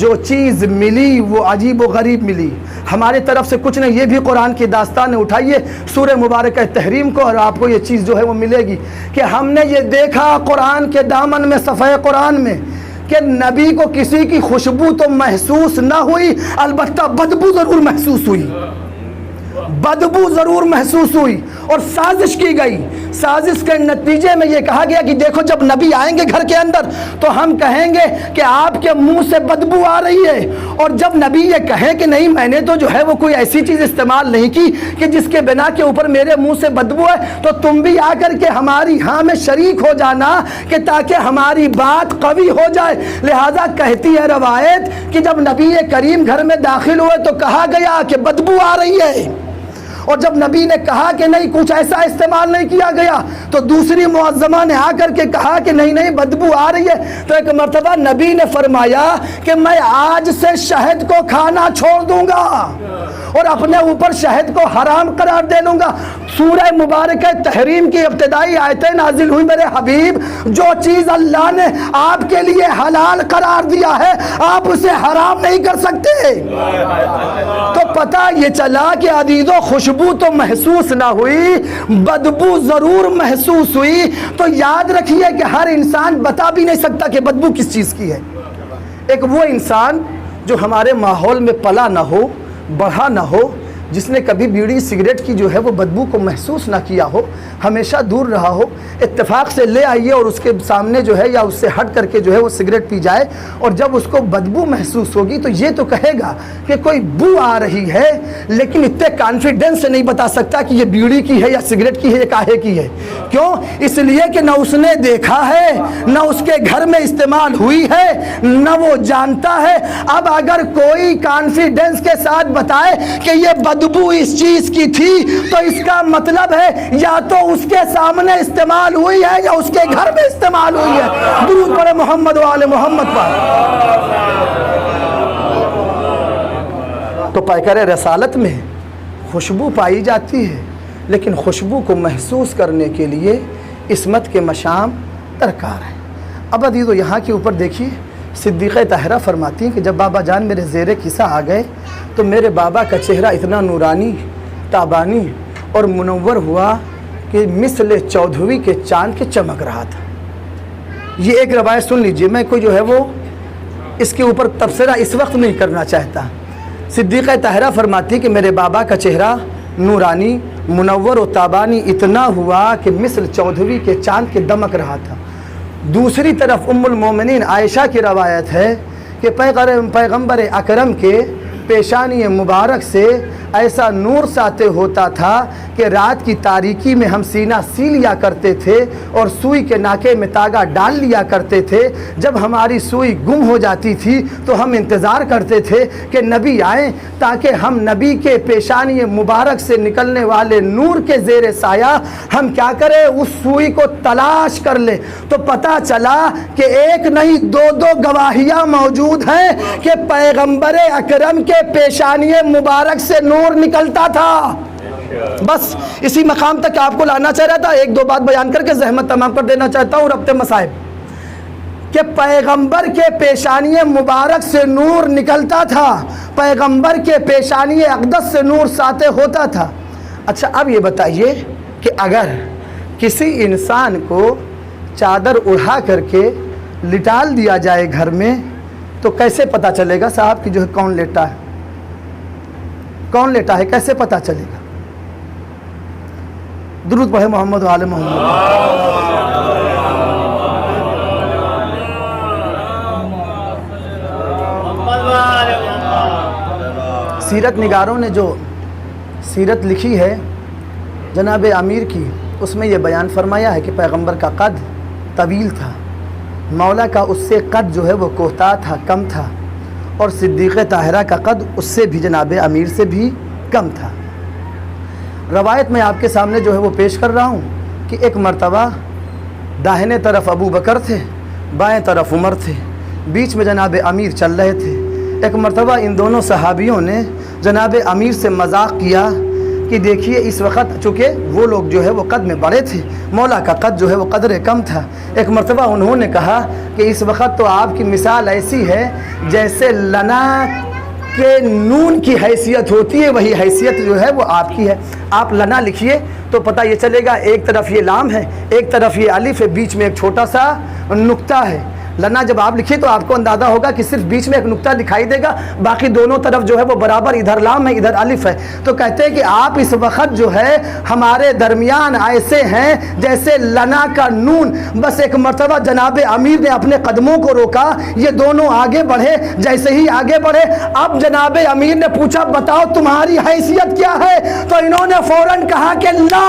جو چیز ملی وہ عجیب و غریب ملی، ہمارے طرف سے کچھ نہیں۔ یہ بھی قرآن کی داستان اٹھائیے سورہ مبارکہ تحریم کو اور آپ کو یہ چیز جو ہے وہ ملے گی کہ ہم نے یہ دیکھا قرآن کے دامن میں، صفحہ قرآن میں، کہ نبی کو کسی کی خوشبو تو محسوس نہ ہوئی، البتہ بدبو ضرور محسوس ہوئی، بدبو ضرور محسوس ہوئی، اور سازش کی گئی۔ سازش کے نتیجے میں یہ کہا گیا کہ دیکھو جب نبی آئیں گے گھر کے اندر تو ہم کہیں گے کہ آپ کے منہ سے بدبو آ رہی ہے، اور جب نبی یہ کہیں کہ نہیں میں نے تو جو ہے وہ کوئی ایسی چیز استعمال نہیں کی کہ جس کے بنا کے اوپر میرے منہ سے بدبو ہے، تو تم بھی آ کر کے ہماری ہاں میں شریک ہو جانا کہ تاکہ ہماری بات قوی ہو جائے۔ لہذا کہتی ہے روایت کہ جب نبی کریم گھر میں داخل ہوئے تو کہا گیا کہ بدبو آ رہی ہے، اور جب نبی نے کہا کہ نہیں کچھ ایسا استعمال نہیں کیا گیا تو دوسری معظمہ نے آ کر کے کہا کہ نہیں نہیں بدبو آ رہی ہے۔ تو ایک مرتبہ نبی نے فرمایا کہ میں آج سے شہد کو کھانا چھوڑ دوں گا اور اپنے اوپر شہد کو حرام قرار دے لوں گا۔ سورہ مبارکہ تحریم کی ابتدائی آیتیں نازل ہوئی میرے حبیب، جو چیز اللہ نے آپ کے لیے حلال قرار دیا ہے آپ اسے حرام نہیں کر سکتے۔ تو پتہ یہ چلا کہ عزیزو خوشبو تو محسوس نہ ہوئی، بدبو ضرور محسوس ہوئی۔ تو یاد رکھیے کہ ہر انسان بتا بھی نہیں سکتا کہ بدبو کس چیز کی ہے۔ ایک وہ انسان جو ہمارے ماحول میں پلا نہ ہو، بڑھا نہ ہو، جس نے کبھی بیڑی سگریٹ کی جو ہے وہ بدبو کو محسوس نہ کیا ہو، ہمیشہ دور رہا ہو، اتفاق سے لے آئیے اور اس کے سامنے جو ہے یا اس سے ہٹ کر کے جو ہے وہ سگریٹ پی جائے، اور جب اس کو بدبو محسوس ہوگی تو یہ تو کہے گا کہ کوئی بو آ رہی ہے، لیکن اتنے کانفیڈنس سے نہیں بتا سکتا کہ یہ بیڑی کی ہے یا سگریٹ کی ہے یا کاہے کی ہے۔ کیوں؟ اس لیے کہ نہ اس نے دیکھا ہے، نہ اس کے گھر میں استعمال ہوئی ہے، نہ وہ جانتا ہے۔ اب اگر کوئی کانفیڈنس کے ساتھ بتائے کہ یہ بدبو اس چیز کی تھی تو اس کا مطلب ہے یا تو اس کے سامنے استعمال ہوئی ہے یا اس کے گھر میں استعمال ہوئی ہے۔ درود پڑھے محمد و آل محمد پر۔ تو پیکر رسالت میں خوشبو پائی جاتی ہے، لیکن خوشبو کو محسوس کرنے کے لیے عصمت کے مشام درکار ہے۔ اب عزیزو یہاں کے اوپر دیکھیے صدیقہ طاہرہ فرماتی ہیں کہ جب بابا جان میرے زیر کسا آ گئے تو میرے بابا کا چہرہ اتنا نورانی، تابانی اور منور ہوا کہ مثل چودھویں کے چاند کے چمک رہا تھا۔ یہ ایک روایت سن لیجئے، میں کوئی جو ہے وہ اس کے اوپر تبصرہ اس وقت نہیں کرنا چاہتا۔ صدیقہ طاہرہ فرماتی کہ میرے بابا کا چہرہ نورانی، منور و تابانی اتنا ہوا کہ مثل چودھویں کے چاند کے دمک رہا تھا۔ دوسری طرف ام المومنین عائشہ کی روایت ہے کہ پیغمبر اکرم کے پیشانی مبارک سے ایسا نور ساطع ہوتا تھا کہ رات کی تاریکی میں ہم سینہ سی لیا کرتے تھے اور سوئی کے ناکے میں تاگا ڈال لیا کرتے تھے۔ جب ہماری سوئی گم ہو جاتی تھی تو ہم انتظار کرتے تھے کہ نبی آئیں تاکہ ہم نبی کے پیشانی مبارک سے نکلنے والے نور کے زیر سایہ ہم کیا کریں، اس سوئی کو تلاش کر لیں۔ تو پتہ چلا کہ ایک نہیں دو گواہیاں موجود ہیں کہ پیغمبر اکرم کے پیشانی مبارک سے نور نکلتا تھا۔ بس اسی مقام تک آپ کو لانا چاہ رہا تھا۔ ایک دو بات بیان کر کے زحمت تمام کر دینا چاہتا ہوں ربط مصائب، کہ پیغمبر کے پیشانی مبارک سے نور نکلتا تھا، پیغمبر کے پیشانی اقدس سے نور ساطع ہوتا تھا۔ اچھا اب یہ بتائیے کہ اگر کسی انسان کو چادر اڑا کر کے لٹال دیا جائے گھر میں تو کیسے پتہ چلے گا صاحب کہ جو ہے کون لیٹا ہے، کون لیٹا ہے، کیسے پتہ چلے گا؟ درود پڑھے محمد و آل محمد۔ سیرت نگاروں نے جو سیرت لکھی ہے جناب امیر کی، اس میں یہ بیان فرمایا ہے کہ پیغمبر کا قد طویل تھا، مولا کا اس سے قد جو ہے وہ کوتاہ تھا، کم تھا، اور صدیق طاہرہ کا قد اس سے بھی جناب امیر سے بھی کم تھا۔ روایت میں آپ کے سامنے جو ہے وہ پیش کر رہا ہوں کہ ایک مرتبہ داہنے طرف ابو بکر تھے، بائیں طرف عمر تھے، بیچ میں جناب امیر چل رہے تھے۔ ایک مرتبہ ان دونوں صحابیوں نے جناب امیر سے مذاق کیا کہ دیکھیے اس وقت، چونکہ وہ لوگ جو ہے وہ قد میں بڑے تھے، مولا کا قد جو ہے وہ قدر کم تھا۔ ایک مرتبہ انہوں نے کہا کہ اس وقت تو آپ کی مثال ایسی ہے جیسے لنا کے نون کی حیثیت ہوتی ہے، وہی حیثیت جو ہے وہ آپ کی ہے۔ آپ لنا لکھیے تو پتہ یہ چلے گا ایک طرف یہ لام ہے، ایک طرف یہ الف ہے، بیچ میں ایک چھوٹا سا نقطہ ہے۔ لنا جب آپ لکھیے تو آپ کو اندازہ ہوگا کہ صرف بیچ میں ایک نقطہ دکھائی دے گا، باقی دونوں طرف جو ہے وہ برابر، ادھر لام ہے ادھر الف ہے۔ تو کہتے ہیں کہ آپ اس وقت جو ہے ہمارے درمیان ایسے ہیں جیسے لنا کا نون۔ بس ایک مرتبہ جناب امیر نے اپنے قدموں کو روکا، یہ دونوں آگے بڑھے، جیسے ہی آگے بڑھے اب جناب امیر نے پوچھا بتاؤ تمہاری حیثیت کیا ہے؟ تو انہوں نے فوراً کہا کہ لا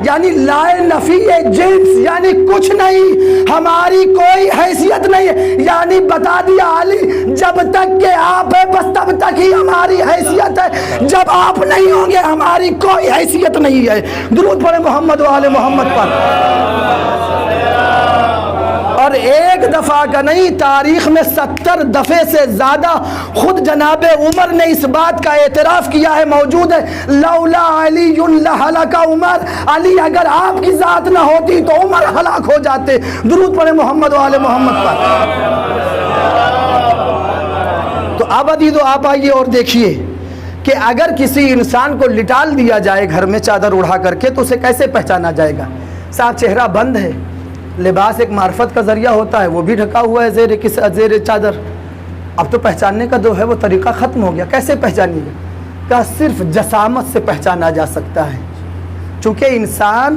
یعنی لائے نفی جنس، یعنی کچھ نہیں، ہماری کوئی حیثیت نہیں ہے۔ یعنی بتا دیا علی جب تک کہ آپ ہے بس تب تک ہی ہماری حیثیت ہے، جب آپ نہیں ہوں گے ہماری کوئی حیثیت نہیں ہے۔ درود پڑھیں محمد و آل محمد پر۔ اور ایک دفعہ کا نہیں، تاریخ میں 70 دفعے سے زیادہ خود جناب عمر نے اس بات کا اعتراف کیا ہے، موجود ہے، لولا علی لہلک عمر، علی اگر آپ کی ذات نہ ہوتی تو عمر ہلاک ہو جاتے۔ درود پڑھیں محمد و آل محمد پر۔ تو اب عزیزو آپ آئیے اور دیکھیے کہ اگر کسی انسان کو لٹال دیا جائے گھر میں چادر اڑا کر کے تو اسے کیسے پہچانا جائے گا؟ صاحب چہرہ بند ہے، لباس ایک معرفت کا ذریعہ ہوتا ہے، وہ بھی ڈھکا ہوا ہے زیر چادر، اب تو پہچاننے کا جو ہے وہ طریقہ ختم ہو گیا۔ کیسے پہچانیے گا؟ کہ صرف جسامت سے پہچانا جا سکتا ہے، چونکہ انسان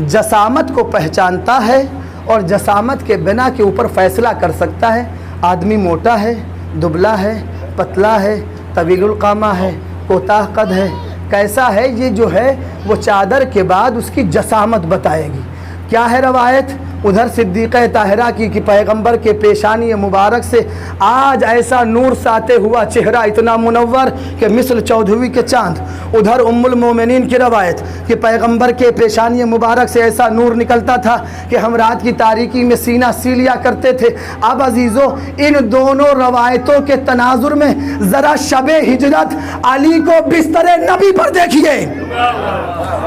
جسامت کو پہچانتا ہے اور جسامت کے بنا کے اوپر فیصلہ کر سکتا ہے۔ آدمی موٹا ہے، دبلا ہے، پتلا ہے، طویل القامہ ہے، کوتاہ قد ہے، کیسا ہے، یہ جو ہے وہ چادر کے بعد اس کی جسامت بتائے گی۔ کیا ہے روایت ادھر صدیقہ طاہرہ کی کہ پیغمبر کے پیشانی مبارک سے آج ایسا نور ساتے ہوا چہرہ اتنا منور کہ مثل چودھویں کے چاند۔ ادھر ام المومنین کی روایت کہ پیغمبر کے پیشانی مبارک سے ایسا نور نکلتا تھا کہ ہم رات کی تاریکی میں سینہ سی لیا کرتے تھے۔ اب عزیزو ان دونوں روایتوں کے تناظر میں ذرا شب ہجرت علی کو بستر نبی پر دیکھیے۔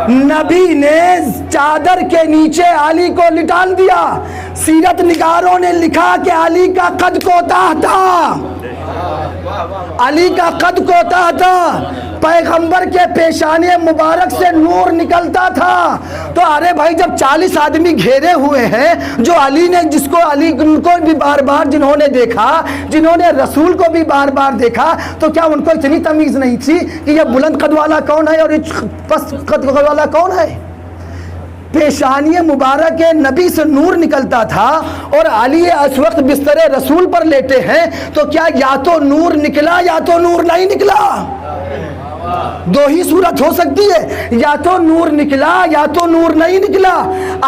نبی نے چادر کے نیچے علی کو لٹال دیا۔ سیرت نگاروں نے لکھا کہ علی کا قد کوتاہ تھا، علی کا قد کوتاہ تھا، پیغمبر کے پیشانی مبارک سے نور نکلتا تھا۔ تو ارے بھائی جب 40 آدمی گھیرے ہوئے ہیں، جو علی نے جس کو علی کو بھی بار بار جنہوں نے دیکھا، جنہوں نے رسول کو بھی بار بار دیکھا، تو کیا ان کو اتنی تمیز نہیں تھی کہ یہ بلند قد والا کون ہے اور یہ پست قد والا کون ہے؟ پیشانی مبارک نبی سے نور نکلتا تھا اور علی اس وقت بستر رسول پر لیٹے ہیں، تو کیا یا تو نور نکلا یا تو نور نہیں نکلا؟ دو ہی صورت ہو سکتی ہے، یا تو نور نکلا یا تو نور نہیں نکلا۔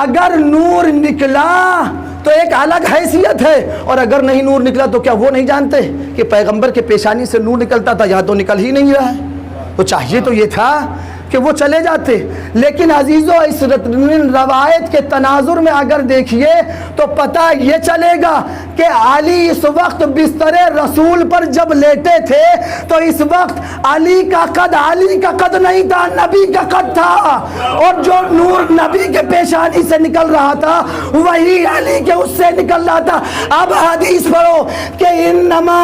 اگر نور نکلا تو ایک الگ حیثیت ہے، اور اگر نہیں نور نکلا تو کیا وہ نہیں جانتے کہ پیغمبر کے پیشانی سے نور نکلتا تھا؟ یہاں تو نکل ہی نہیں رہا ہے، تو چاہیے تو یہ تھا کہ وہ چلے جاتے۔ لیکن عزیزو اس روایت کے تناظر میں اگر دیکھیے تو پتہ یہ چلے گا کہ علی اس وقت بستر رسول پر جب لیٹے تھے تو اس وقت علی کا قد نہیں تھا، نبی کا قد تھا، اور جو نور نبی کے پیشانی سے نکل رہا تھا وہی علی کے اس سے نکل رہا تھا۔ اب حدیث پڑھو کہ انما،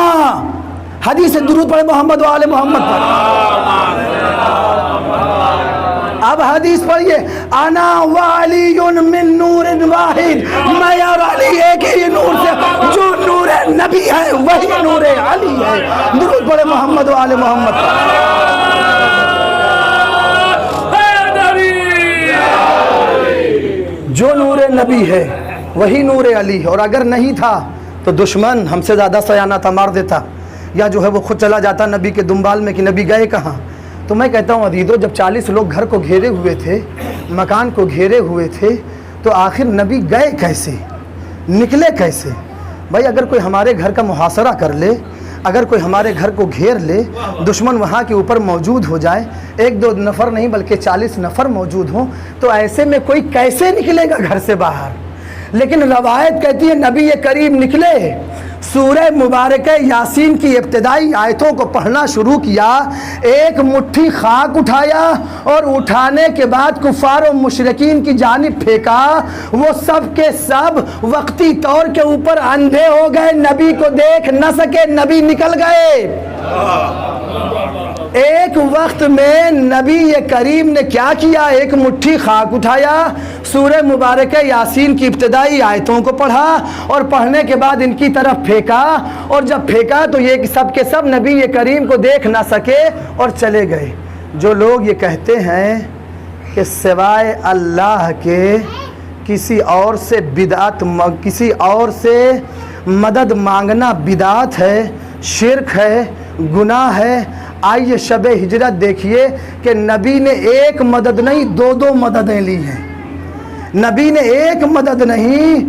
حدیث درود پڑھے محمد و آل محمد پر۔ اب حدیث پڑھیے، انا وعلی من نور واحد، میں اور علی ایک ہی نور سے، جو نور نبی ہے وہی نور علی ہے۔ درود پڑھے محمد و آل محمد پر۔ جو نور نبی ہے وہی نور علی ہے، اور اگر نہیں تھا تو دشمن ہم سے زیادہ سیانہ تھا، مار دیتا۔ یا جو ہے وہ خود چلا جاتا نبی کے دنبال میں کہ نبی گئے کہاں. تو میں کہتا ہوں عزیزو، جب 40 لوگ گھر کو گھیرے ہوئے تھے، مکان کو گھیرے ہوئے تھے، تو آخر نبی گئے کیسے، نکلے کیسے؟ بھائی اگر کوئی ہمارے گھر کا محاصرہ کر لے، اگر کوئی ہمارے گھر کو گھیر لے، دشمن وہاں کے اوپر موجود ہو جائے، 1-2 نفر نہیں بلکہ 40 نفر موجود ہوں، تو ایسے میں کوئی کیسے نکلے گا گھر سے باہر؟ لیکن روایت کہتی ہے نبی کریم نکلے، سورہ مبارکہ یاسین کی ابتدائی آیتوں کو پڑھنا شروع کیا، ایک مٹھی خاک اٹھایا اور اٹھانے کے بعد کفار و مشرکین کی جانب پھینکا، وہ سب کے سب وقتی طور کے اوپر اندھے ہو گئے، نبی کو دیکھ نہ سکے، نبی نکل گئے۔ ایک وقت میں نبی کریم نے کیا کیا؟ ایک مٹھی خاک اٹھایا، سورہ مبارکہ یاسین کی ابتدائی آیتوں کو پڑھا اور پڑھنے کے بعد ان کی طرف پھینکا، اور جب پھینکا تو یہ سب کے سب نبی کریم کو دیکھ نہ سکے اور چلے گئے۔ جو لوگ یہ کہتے ہیں کہ سوائے اللہ کے کسی اور سے مدد مانگنا بدعت ہے، شرک ہے، گناہ ہے، آئیے شب ہجرت دیکھیے کہ نبی نے ایک مدد نہیں 2 مددیں لی ہیں۔ نبی نے ایک مدد نہیں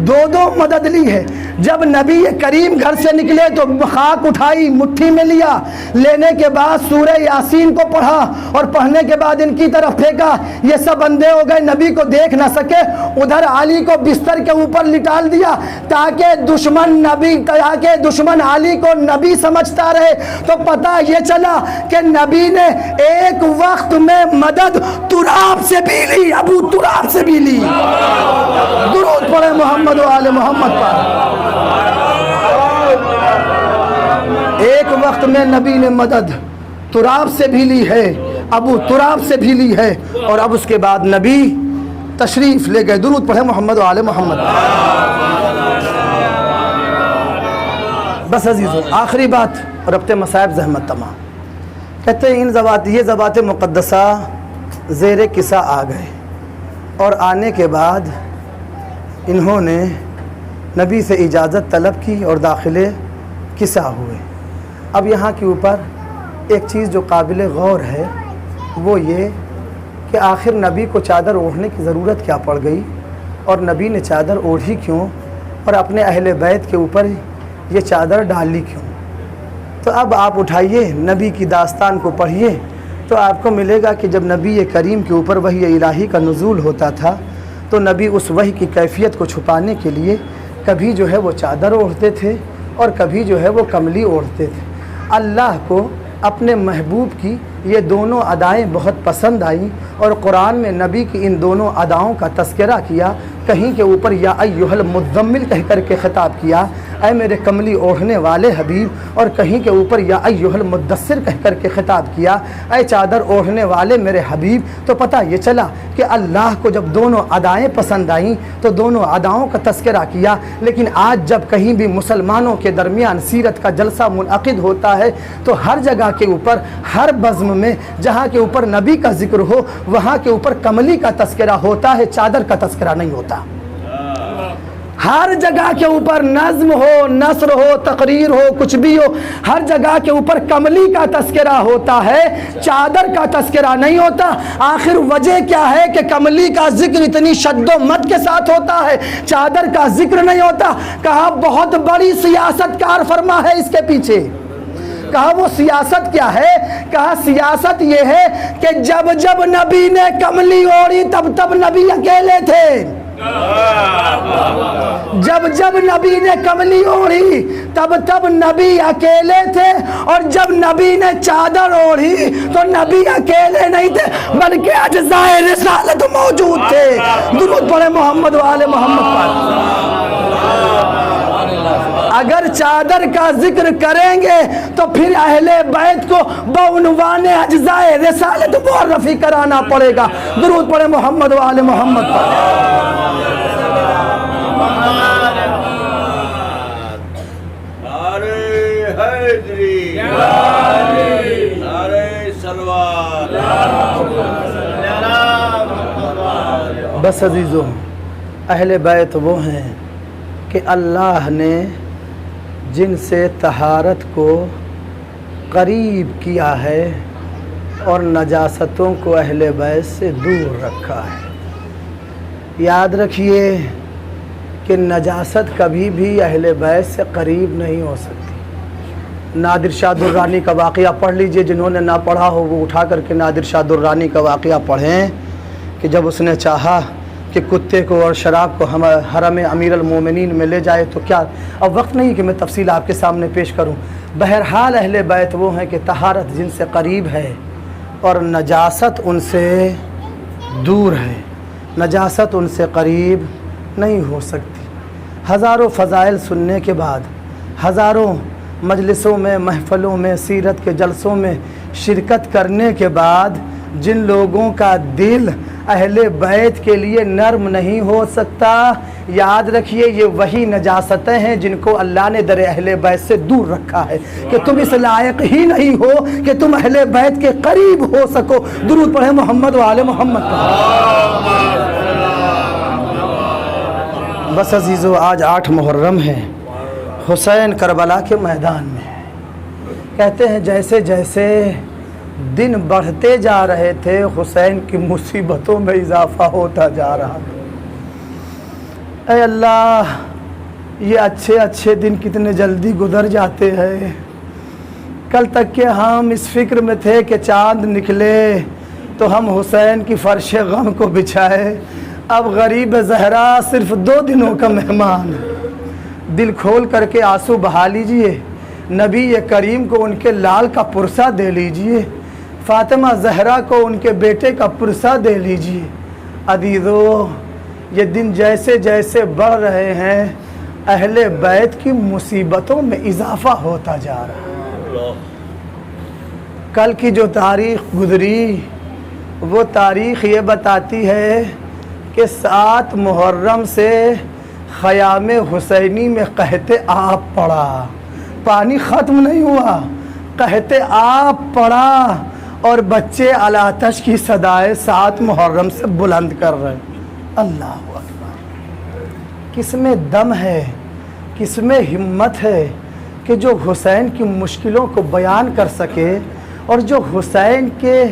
2 مدد لی ہے۔ جب نبی کریم گھر سے نکلے تو خاک اٹھائی، مٹھی میں لیا، لینے کے بعد سورہ یاسین کو پڑھا اور پڑھنے کے بعد ان کی طرف پھینکا، یہ سب اندھے ہو گئے، نبی کو دیکھ نہ سکے۔ ادھر علی کو بستر کے اوپر لٹال دیا تاکہ دشمن علی کو نبی سمجھتا رہے۔ تو پتہ یہ چلا کہ نبی نے ایک وقت میں مدد تراب سے بھی لی، ابو تراب سے بھی لی۔ درود پڑھے محمد و آل محمد پر۔ ایک وقت میں نبی نے مدد تراب سے بھی لی ہے، ابو تراب سے بھی لی ہے، اور اب اس کے بعد نبی تشریف لے گئے۔ درود پڑھے محمد و آل محمد۔ بس عزیزو، آخری بات، ربط مصائب زحمت تمام، کہتے ہیں یہ زبات مقدسہ زیر قصہ آ گئے، اور آنے کے بعد انہوں نے نبی سے اجازت طلب کی اور داخلے قصہ ہوئے۔ اب یہاں کے اوپر ایک چیز جو قابل غور ہے وہ یہ کہ آخر نبی کو چادر اوڑھنے کی ضرورت کیا پڑ گئی، اور نبی نے چادر اوڑھی کیوں، اور اپنے اہل بیت کے اوپر یہ چادر ڈالی کیوں؟ تو اب آپ اٹھائیے نبی کی داستان کو پڑھیے تو آپ کو ملے گا کہ جب نبی کریم کے اوپر وحی الہی کا نزول ہوتا تھا تو نبی اس وحی کی کیفیت کو چھپانے کے لیے کبھی جو ہے وہ چادر اوڑھتے تھے اور کبھی جو ہے وہ کملی اوڑھتے تھے۔ اللہ کو اپنے محبوب کی یہ دونوں ادائیں بہت پسند آئیں، اور قرآن میں نبی کی ان دونوں اداؤں کا تذکرہ کیا۔ کہیں کے اوپر یا ایھا المزمل کہہ کر کے خطاب کیا، اے میرے کملی اوڑھنے والے حبیب، اور کہیں کے اوپر یا ایھا المدثر کہہ کر کے خطاب کیا، اے چادر اوڑھنے والے میرے حبیب۔ تو پتہ یہ چلا کہ اللہ کو جب دونوں ادائیں پسند آئیں تو دونوں اداؤں کا تذکرہ کیا۔ لیکن آج جب کہیں بھی مسلمانوں کے درمیان سیرت کا جلسہ منعقد ہوتا ہے تو ہر جگہ کے اوپر، ہر بزم میں جہاں کے اوپر نبی کا ذکر ہو وہاں کے اوپر کملی کا تذکرہ ہوتا ہے، چادر کا تذکرہ نہیں ہوتا۔ ہر جگہ کے اوپر نظم ہو، نثر ہو، تقریر ہو، کچھ بھی ہو، ہر جگہ کے اوپر کملی کا تذکرہ ہوتا ہے، چادر کا تذکرہ نہیں ہوتا۔ آخر وجہ کیا ہے کہ کملی کا ذکر اتنی شد و مد کے ساتھ ہوتا ہے، چادر کا ذکر نہیں ہوتا؟ کہا بہت بڑی سیاست کار فرما ہے اس کے پیچھے۔ کہا وہ سیاست کیا ہے؟ کہا سیاست یہ ہے کہ جب جب نبی نے کملی اوڑھی تب تب نبی اکیلے تھے، جب جب نبی نے کملی اوڑھی تب تب نبی اکیلے تھے، اور جب نبی نے چادر اوڑھی تو نبی اکیلے نہیں تھے بلکہ اجزائے رسالت موجود تھے۔ درود پڑھے محمد و آل محمد پر۔ اگر چادر کا ذکر کریں گے تو پھر اہل بیت کو بعنوان اجزائے رسالت معرفی کرانا پڑے گا۔ درود پڑھے محمد و آل محمد پر۔ بس عزیزو، اہل بیت وہ ہیں کہ اللہ نے جن سے طہارت کو قریب کیا ہے اور نجاستوں کو اہل بیت سے دور رکھا ہے۔ یاد رکھیے کہ نجاست کبھی بھی اہل بیت سے قریب نہیں ہو سکتی۔ نادر شاہ درانی کا واقعہ پڑھ لیجئے، جنہوں نے نہ پڑھا ہو وہ اٹھا کر کے نادر شاہ درانی کا واقعہ پڑھیں کہ جب اس نے چاہا کہ کتے کو اور شراب کو حرم امیر المومنین میں لے جائے تو کیا، اب وقت نہیں کہ میں تفصیل آپ کے سامنے پیش کروں۔ بہرحال اہل بیت وہ ہیں کہ طہارت جن سے قریب ہے اور نجاست ان سے دور ہے، نجاست ان سے قریب نہیں ہو سکتی۔ ہزاروں فضائل سننے کے بعد، ہزاروں مجلسوں میں، محفلوں میں، سیرت کے جلسوں میں شرکت کرنے کے بعد جن لوگوں کا دل اہل بیت کے لیے نرم نہیں ہو سکتا، یاد رکھیے یہ وہی نجاستیں ہیں جن کو اللہ نے در اہل بیت سے دور رکھا ہے کہ تم اس لائق ہی نہیں ہو کہ تم اہل بیت کے قریب ہو سکو۔ درود پڑھیں محمد و آل محمد۔ بس عزیزو، آج 8 محرم ہے، حسین کربلا کے میدان میں ہے۔ کہتے ہیں جیسے جیسے دن بڑھتے جا رہے تھے حسین کی مصیبتوں میں اضافہ ہوتا جا رہا تھا۔ اے اللہ، یہ اچھے دن کتنے جلدی گزر جاتے ہیں۔ کل تک کہ ہم اس فکر میں تھے کہ چاند نکلے تو ہم حسین کی فرش غم کو بچھائے، اب غریب زہرا صرف 2 دنوں کا مہمان۔ دل کھول کر کے آنسو بہا لیجئے، نبی کریم کو ان کے لال کا پرسہ دے لیجئے، فاطمہ زہرا کو ان کے بیٹے کا پرسہ دے لیجئے۔ عزیزو، یہ دن جیسے جیسے بڑھ رہے ہیں اہل بیت کی مصیبتوں میں اضافہ ہوتا جا رہا ہے۔ کل کی جو تاریخ گزری وہ تاریخ یہ بتاتی ہے کہ 7 محرم سے خیام حسینی میں قحط آب پڑا، پانی ختم نہیں ہوا، قحط آب پڑا اور بچے الاتش کی صدائے 7 محرم سے بلند کر رہے۔ اللہ اکبر! کس میں دم ہے، کس میں ہمت ہے کہ جو حسین کی مشکلوں کو بیان کر سکے، اور جو حسین کے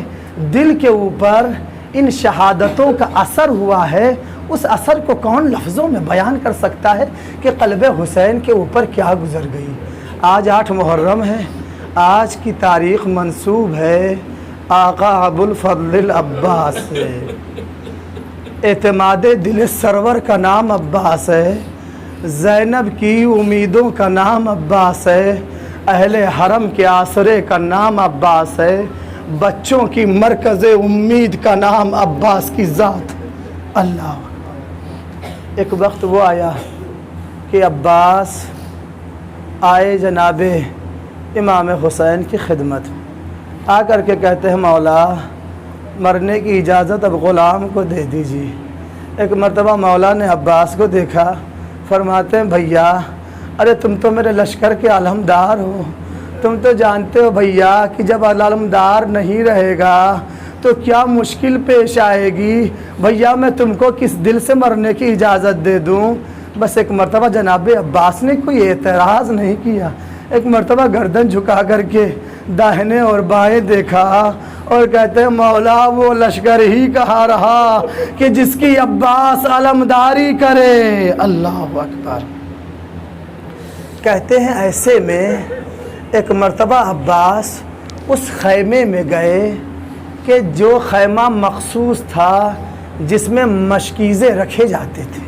دل کے اوپر ان شہادتوں کا اثر ہوا ہے، اس اثر کو کون لفظوں میں بیان کر سکتا ہے کہ قلب حسین کے اوپر کیا گزر گئی۔ آج 8 محرم ہے، آج کی تاریخ منسوب ہے آقا ابوالفضل العباس سے۔ اعتماد دل سرور کا نام عباس ہے، زینب کی امیدوں کا نام عباس ہے، اہل حرم کے آسرے کا نام عباس ہے، بچوں کی مرکز امید کا نام عباس کی ذات۔ اللہ! ایک وقت وہ آیا کہ عباس آئے جناب امام حسین کی خدمت، آ کر کے کہتے ہیں مولا مرنے کی اجازت اب غلام کو دے دیجیے۔ ایک مرتبہ مولا نے عباس کو دیکھا، فرماتے ہیں بھیا، ارے تم تو میرے لشکر کے علمدار ہو، تم تو جانتے ہو بھیا کہ جب علمدار نہیں رہے گا تو کیا مشکل پیش آئے گی، بھیا میں تم کو کس دل سے مرنے کی اجازت دے دوں۔ بس ایک مرتبہ جناب عباس نے کوئی اعتراض نہیں کیا، ایک مرتبہ گردن جھکا کر کے داہنے اور بائیں دیکھا اور کہتے ہیں مولا وہ لشکر ہی کہا رہا کہ جس کی عباس علمداری کرے۔ اللہ اکبر! کہتے ہیں ایسے میں ایک مرتبہ عباس اس خیمے میں گئے کہ جو خیمہ مخصوص تھا جس میں مشکیزیں رکھے جاتے تھے۔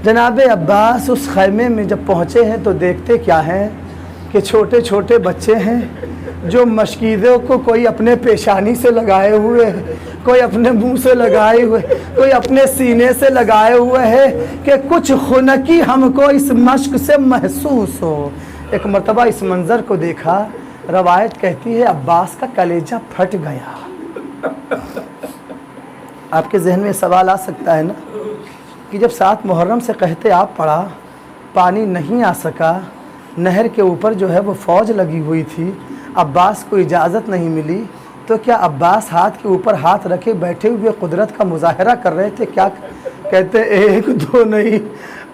جناب عباس اس خیمے میں جب پہنچے ہیں تو دیکھتے کیا ہیں کہ چھوٹے چھوٹے بچے ہیں جو مشکیزوں کو کوئی اپنے پیشانی سے لگائے ہوئے، کوئی اپنے منہ سے لگائے ہوئے، کوئی اپنے سینے سے لگائے ہوئے ہے کہ کچھ خنکی ہم کو اس مشق سے محسوس ہو۔ ایک مرتبہ اس منظر کو دیکھا، روایت کہتی ہے عباس کا کلیجہ پھٹ گیا۔ آپ کے ذہن میں سوال آ سکتا ہے نا کہ جب 7 محرم سے قحط آب پڑا، پانی نہیں آ سکا، نہر کے اوپر جو ہے وہ فوج لگی ہوئی تھی، عباس کو اجازت نہیں ملی، تو کیا عباس ہاتھ کے اوپر ہاتھ رکھے بیٹھے ہوئے قدرت کا مظاہرہ کر رہے تھے؟ کہتے ایک دو نہیں،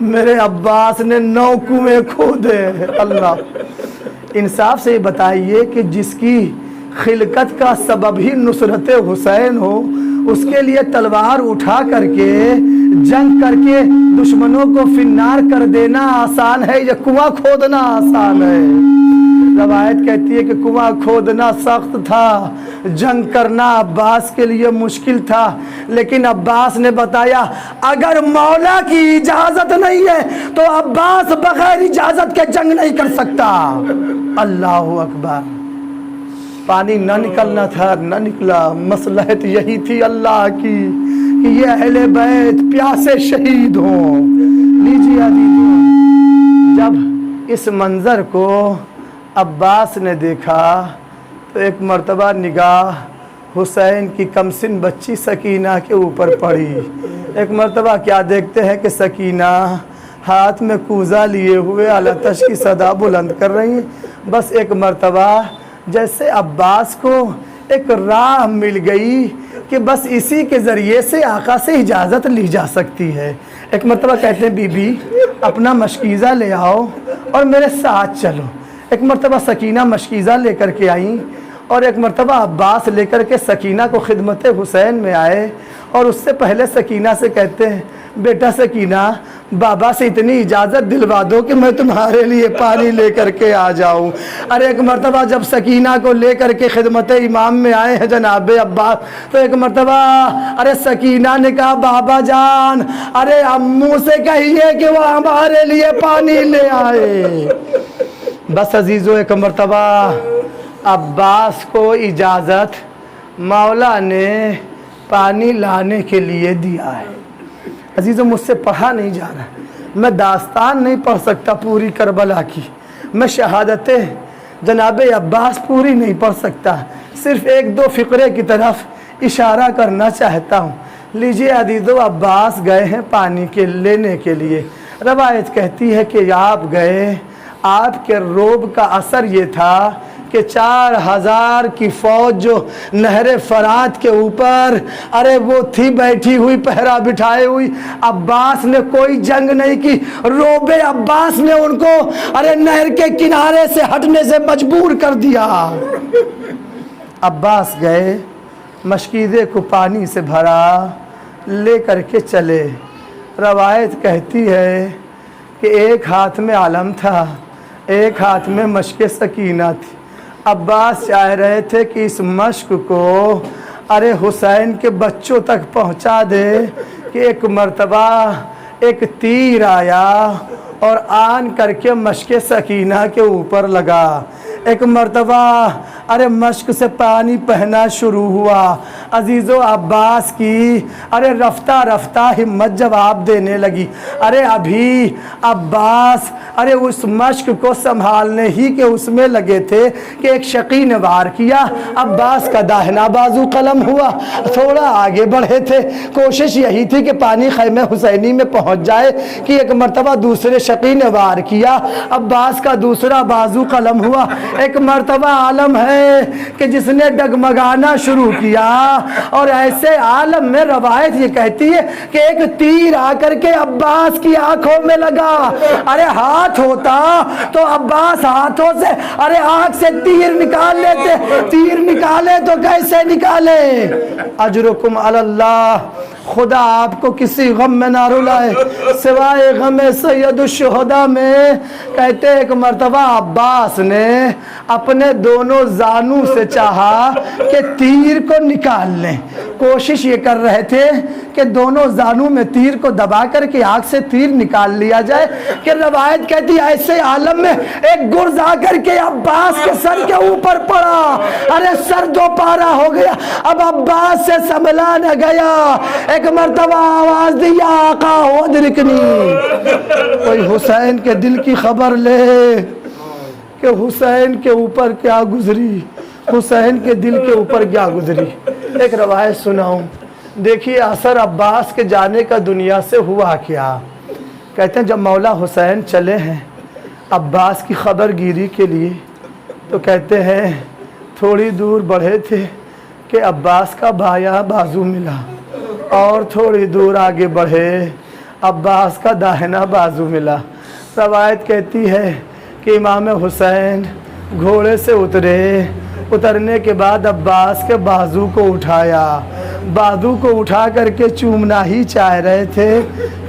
میرے عباس نے 9 کنویں کھودے۔ اللہ، انصاف سے بتائیے کہ جس کی خلقت کا سبب ہی نصرت حسین ہو، اس کے لیے تلوار اٹھا کر کے جنگ کر کے دشمنوں کو فنار کر دینا آسان ہے یا کنواں کھودنا آسان ہے؟ روایت کہتی ہے کہ کنواں کھودنا سخت تھا، جنگ کرنا عباس کے لیے مشکل تھا، لیکن عباس نے بتایا اگر مولا کی اجازت نہیں ہے تو عباس بغیر اجازت کے جنگ نہیں کر سکتا۔ اللہ اکبر۔ پانی نہ نکلنا تھا، نہ نکلا، مصلحت یہی تھی اللہ کی کہ یہ اہل بیت پیاسے شہید ہوں۔ لیجیے عزیزو، جب اس منظر کو عباس نے دیکھا تو ایک مرتبہ نگاہ حسین کی کمسن بچی سکینہ کے اوپر پڑی۔ ایک مرتبہ کیا دیکھتے ہیں کہ سکینہ ہاتھ میں کوزہ لیے ہوئے آلتش کی صدا بلند کر رہی ہیں۔ بس ایک مرتبہ جیسے عباس کو ایک راہ مل گئی کہ بس اسی کے ذریعے سے آقا سے اجازت لی جا سکتی ہے۔ ایک مرتبہ کہتے ہیں بی بی اپنا مشکیزہ لے آؤ اور میرے ساتھ چلو۔ ایک مرتبہ سکینہ مشکیزہ لے کر کے آئیں اور ایک مرتبہ عباس لے کر کے سکینہ کو خدمت حسین میں آئے اور اس سے پہلے سکینہ سے کہتے ہیں بیٹا سکینہ بابا سے اتنی اجازت دلوا دو کہ میں تمہارے لیے پانی لے کر کے آ جاؤں۔ ارے ایک مرتبہ جب سکینہ کو لے کر کے خدمت امام میں آئے ہیں جناب عباس تو ایک مرتبہ ارے سکینہ نے کہا بابا جان ارے امو سے کہیے کہ وہ ہمارے لیے پانی لے آئے۔ بس عزیزو ایک مرتبہ عباس کو اجازت مولا نے پانی لانے کے لیے دیا ہے۔ عزیزو مجھ سے پڑھا نہیں جا رہا، میں داستان نہیں پڑھ سکتا پوری کربلا کی، میں شہادتیں جناب عباس پوری نہیں پڑھ سکتا، صرف ایک دو فقرے کی طرف اشارہ کرنا چاہتا ہوں۔ لیجئے عزیزو عباس گئے ہیں پانی کے لینے کے لیے۔ روایت کہتی ہے کہ آپ گئے، آپ کے روب کا اثر یہ تھا کہ 4000 کی فوج جو نہر فرات کے اوپر ارے وہ تھی بیٹھی ہوئی پہرا بٹھائے ہوئی، عباس نے کوئی جنگ نہیں کی، روب عباس نے ان کو ارے نہر کے کنارے سے ہٹنے سے مجبور کر دیا۔ عباس گئے، مشکیزے کو پانی سے بھرا، لے کر کے چلے۔ روایت کہتی ہے کہ ایک ہاتھ میں علم تھا، ایک ہاتھ میں مشق سکینہ تھی۔ عباس چاہ رہے تھے کہ اس مشق کو ارے حسین کے بچوں تک پہنچا دے کہ ایک مرتبہ ایک تیر آیا اور آن کر کے مشق سکینہ کے اوپر لگا۔ ایک مرتبہ ارے مشق سے پانی بہنا شروع ہوا۔ عزیزو عباس کی ارے رفتہ رفتہ ہمت جواب دینے لگی۔ ارے ابھی عباس ارے اس مشق کو سنبھالنے ہی کے اس میں لگے تھے کہ ایک شقی نے وار کیا، عباس کا داہنا بازو قلم ہوا، تھوڑا آگے بڑھے تھے، کوشش یہی تھی کہ پانی خیمہ حسینی میں پہنچ جائے کہ ایک مرتبہ دوسرے شقی نے وار کیا، عباس کا دوسرا بازو قلم ہوا۔ ایک مرتبہ عالم ہے کہ جس نے ڈگمگانا شروع کیا اور ایسے عالم میں روایت یہ کہتی ہے کہ ایک تیر آ کر کے عباس کی آنکھوں میں لگا۔ ارے ہاتھ ہوتا تو عباس ہاتھوں سے ارے آنکھ سے تیر نکال لیتے، تیر نکالے تو کیسے نکالے؟ اجرکم علی اللہ، خدا آپ کو کسی غم میں نہ رلائے سوائے غم سید الشہداء میں۔ کہتے ایک مرتبہ عباس نے اپنے دونوں زانوں سے چاہا کہ تیر کو نکال لیں، کوشش یہ کر رہے تھے کہ دونوں زانوں میں تیر کو دبا کر کے آنکھ سے تیر نکال لیا جائے کہ روایت کہتی ایسے عالم میں ایک گرز آ کر کے عباس کے سر کے اوپر پڑا، ارے سر دو پارا ہو گیا، اب عباس سے سنبھلا نہ گیا۔ ایک مرتبہ آواز دیا آقا ادرکنی، کوئی حسین کے دل کی خبر لے کہ حسین کے اوپر کیا گزری، حسین کے دل کے اوپر کیا گزری۔ ایک روایت سناؤں، دیکھیے اثر عباس کے جانے کا دنیا سے ہوا کیا۔ کہتے ہیں جب مولا حسین چلے ہیں عباس کی خبر گیری کے لیے تو کہتے ہیں تھوڑی دور بڑھے تھے کہ عباس کا بایاں بازو ملا۔ اور تھوڑی دور آگے بڑھے عباس کا داہنا بازو ملا۔ روایت کہتی ہے کہ امام حسین گھوڑے سے اترنے کے بعد عباس کے بازو کو اٹھایا، بازو کو اٹھا کر کے چومنا ہی چاہ رہے تھے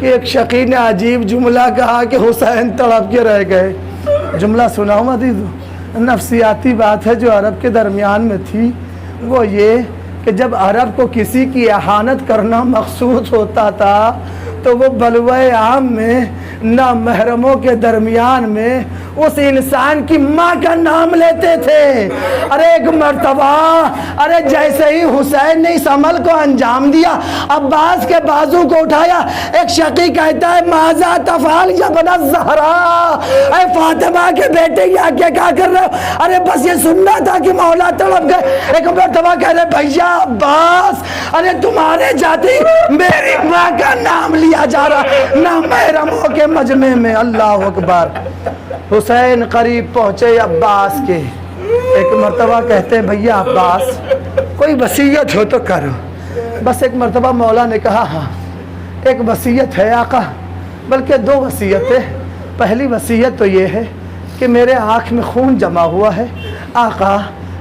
کہ ایک شقی نے عجیب جملہ کہا کہ حسین تڑپ کے رہ گئے۔ جملہ سناؤں عزیزو، نفسیاتی بات ہے جو عرب کے درمیان میں تھی، وہ یہ کہ جب عرب کو کسی کی اہانت کرنا مقصود ہوتا تھا تو وہ بلوائے عام میں نامحرموں کے درمیان میں اس انسان کی ماں کا نام لیتے تھے۔ ارے ایک مرتبہ جیسے ہی حسین نے اس عمل کو انجام دیا، عباس کے بازو کو اٹھایا، ایک شقی کہتا ہے ماذا تفعل یا ابن الزہرا، اے فاطمہ کے بیٹے یہ کیا کر رہے ہو؟ ارے بس یہ سننا تھا کہ مولا تڑپ گئے۔ ایک مرتبہ کہہ رہے بھیا عباس، ارے تمہارے جاتی میری ماں کا نام لیا جا رہا نامحرموں کے مجمع میں۔ اللہ اکبر۔ حسین قریب پہنچے عباس کے، ایک مرتبہ کہتے ہیں بھیا عباس کوئی وصیت ہو تو کرو۔ بس ایک مرتبہ مولا نے کہا ہاں ایک وصیت ہے آقا، بلکہ دو وصیتیں۔ پہلی وصیت تو یہ ہے کہ میرے آنکھ میں خون جمع ہوا ہے، آقا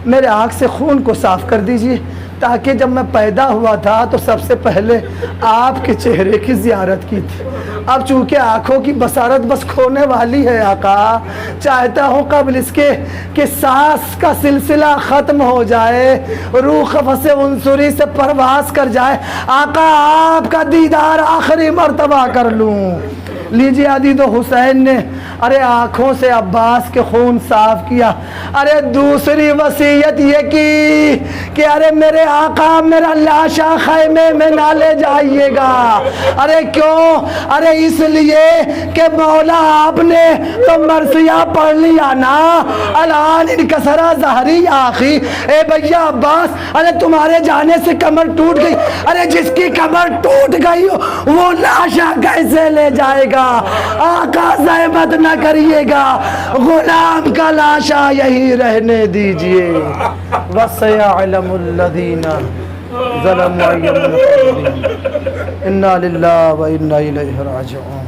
میرے آنکھ سے خون کو صاف کر دیجئے، تاکہ جب میں پیدا ہوا تھا تو سب سے پہلے آپ کے چہرے کی زیارت کی تھی۔ اب چونکہ آنکھوں کی بصارت بس کھونے والی ہے آقا، چاہتا ہوں قبل اس کے کہ سانس کا سلسلہ ختم ہو جائے، روح قفس عنصری سے پرواز کر جائے، آقا آپ کا دیدار آخری مرتبہ کر لوں۔ لیجیے عزیز و حسین نے آنکھوں سے عباس کے خون صاف کیا۔ دوسری وصیت یہ کی کہ میرے آقا میرا لاشا خیمے میں نہ لے جائیے گا۔ کیوں؟ اس لیے کہ مولا آپ نے تو مرثیہ پڑھ لیا نا، الان انکسرا ظہری آخی۔ اے بھیا عباس تمہارے جانے سے کمر ٹوٹ گئی، جس کی کمر ٹوٹ گئی وہ لاشا کیسے لے جائے گا؟ آقا زحمت نہ کریے گا، غلام کا لاشا یہی رہنے دیجئے۔ وَسَيَعْلَمُ الَّذِينَ ظَلَمُوا أَيَّ مُنقَلِبٍ إِنَّا لِلَّهِ وَإِنَّا إِلَيْهِ رَاجِعُونَ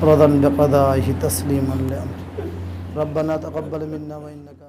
رَضًا بِقَضَائِهِ تَسْلِيمًا لِأَمْرِهِ رَبَّنَا تَقَبَّلْ مِنَّا وَإِنَّكَ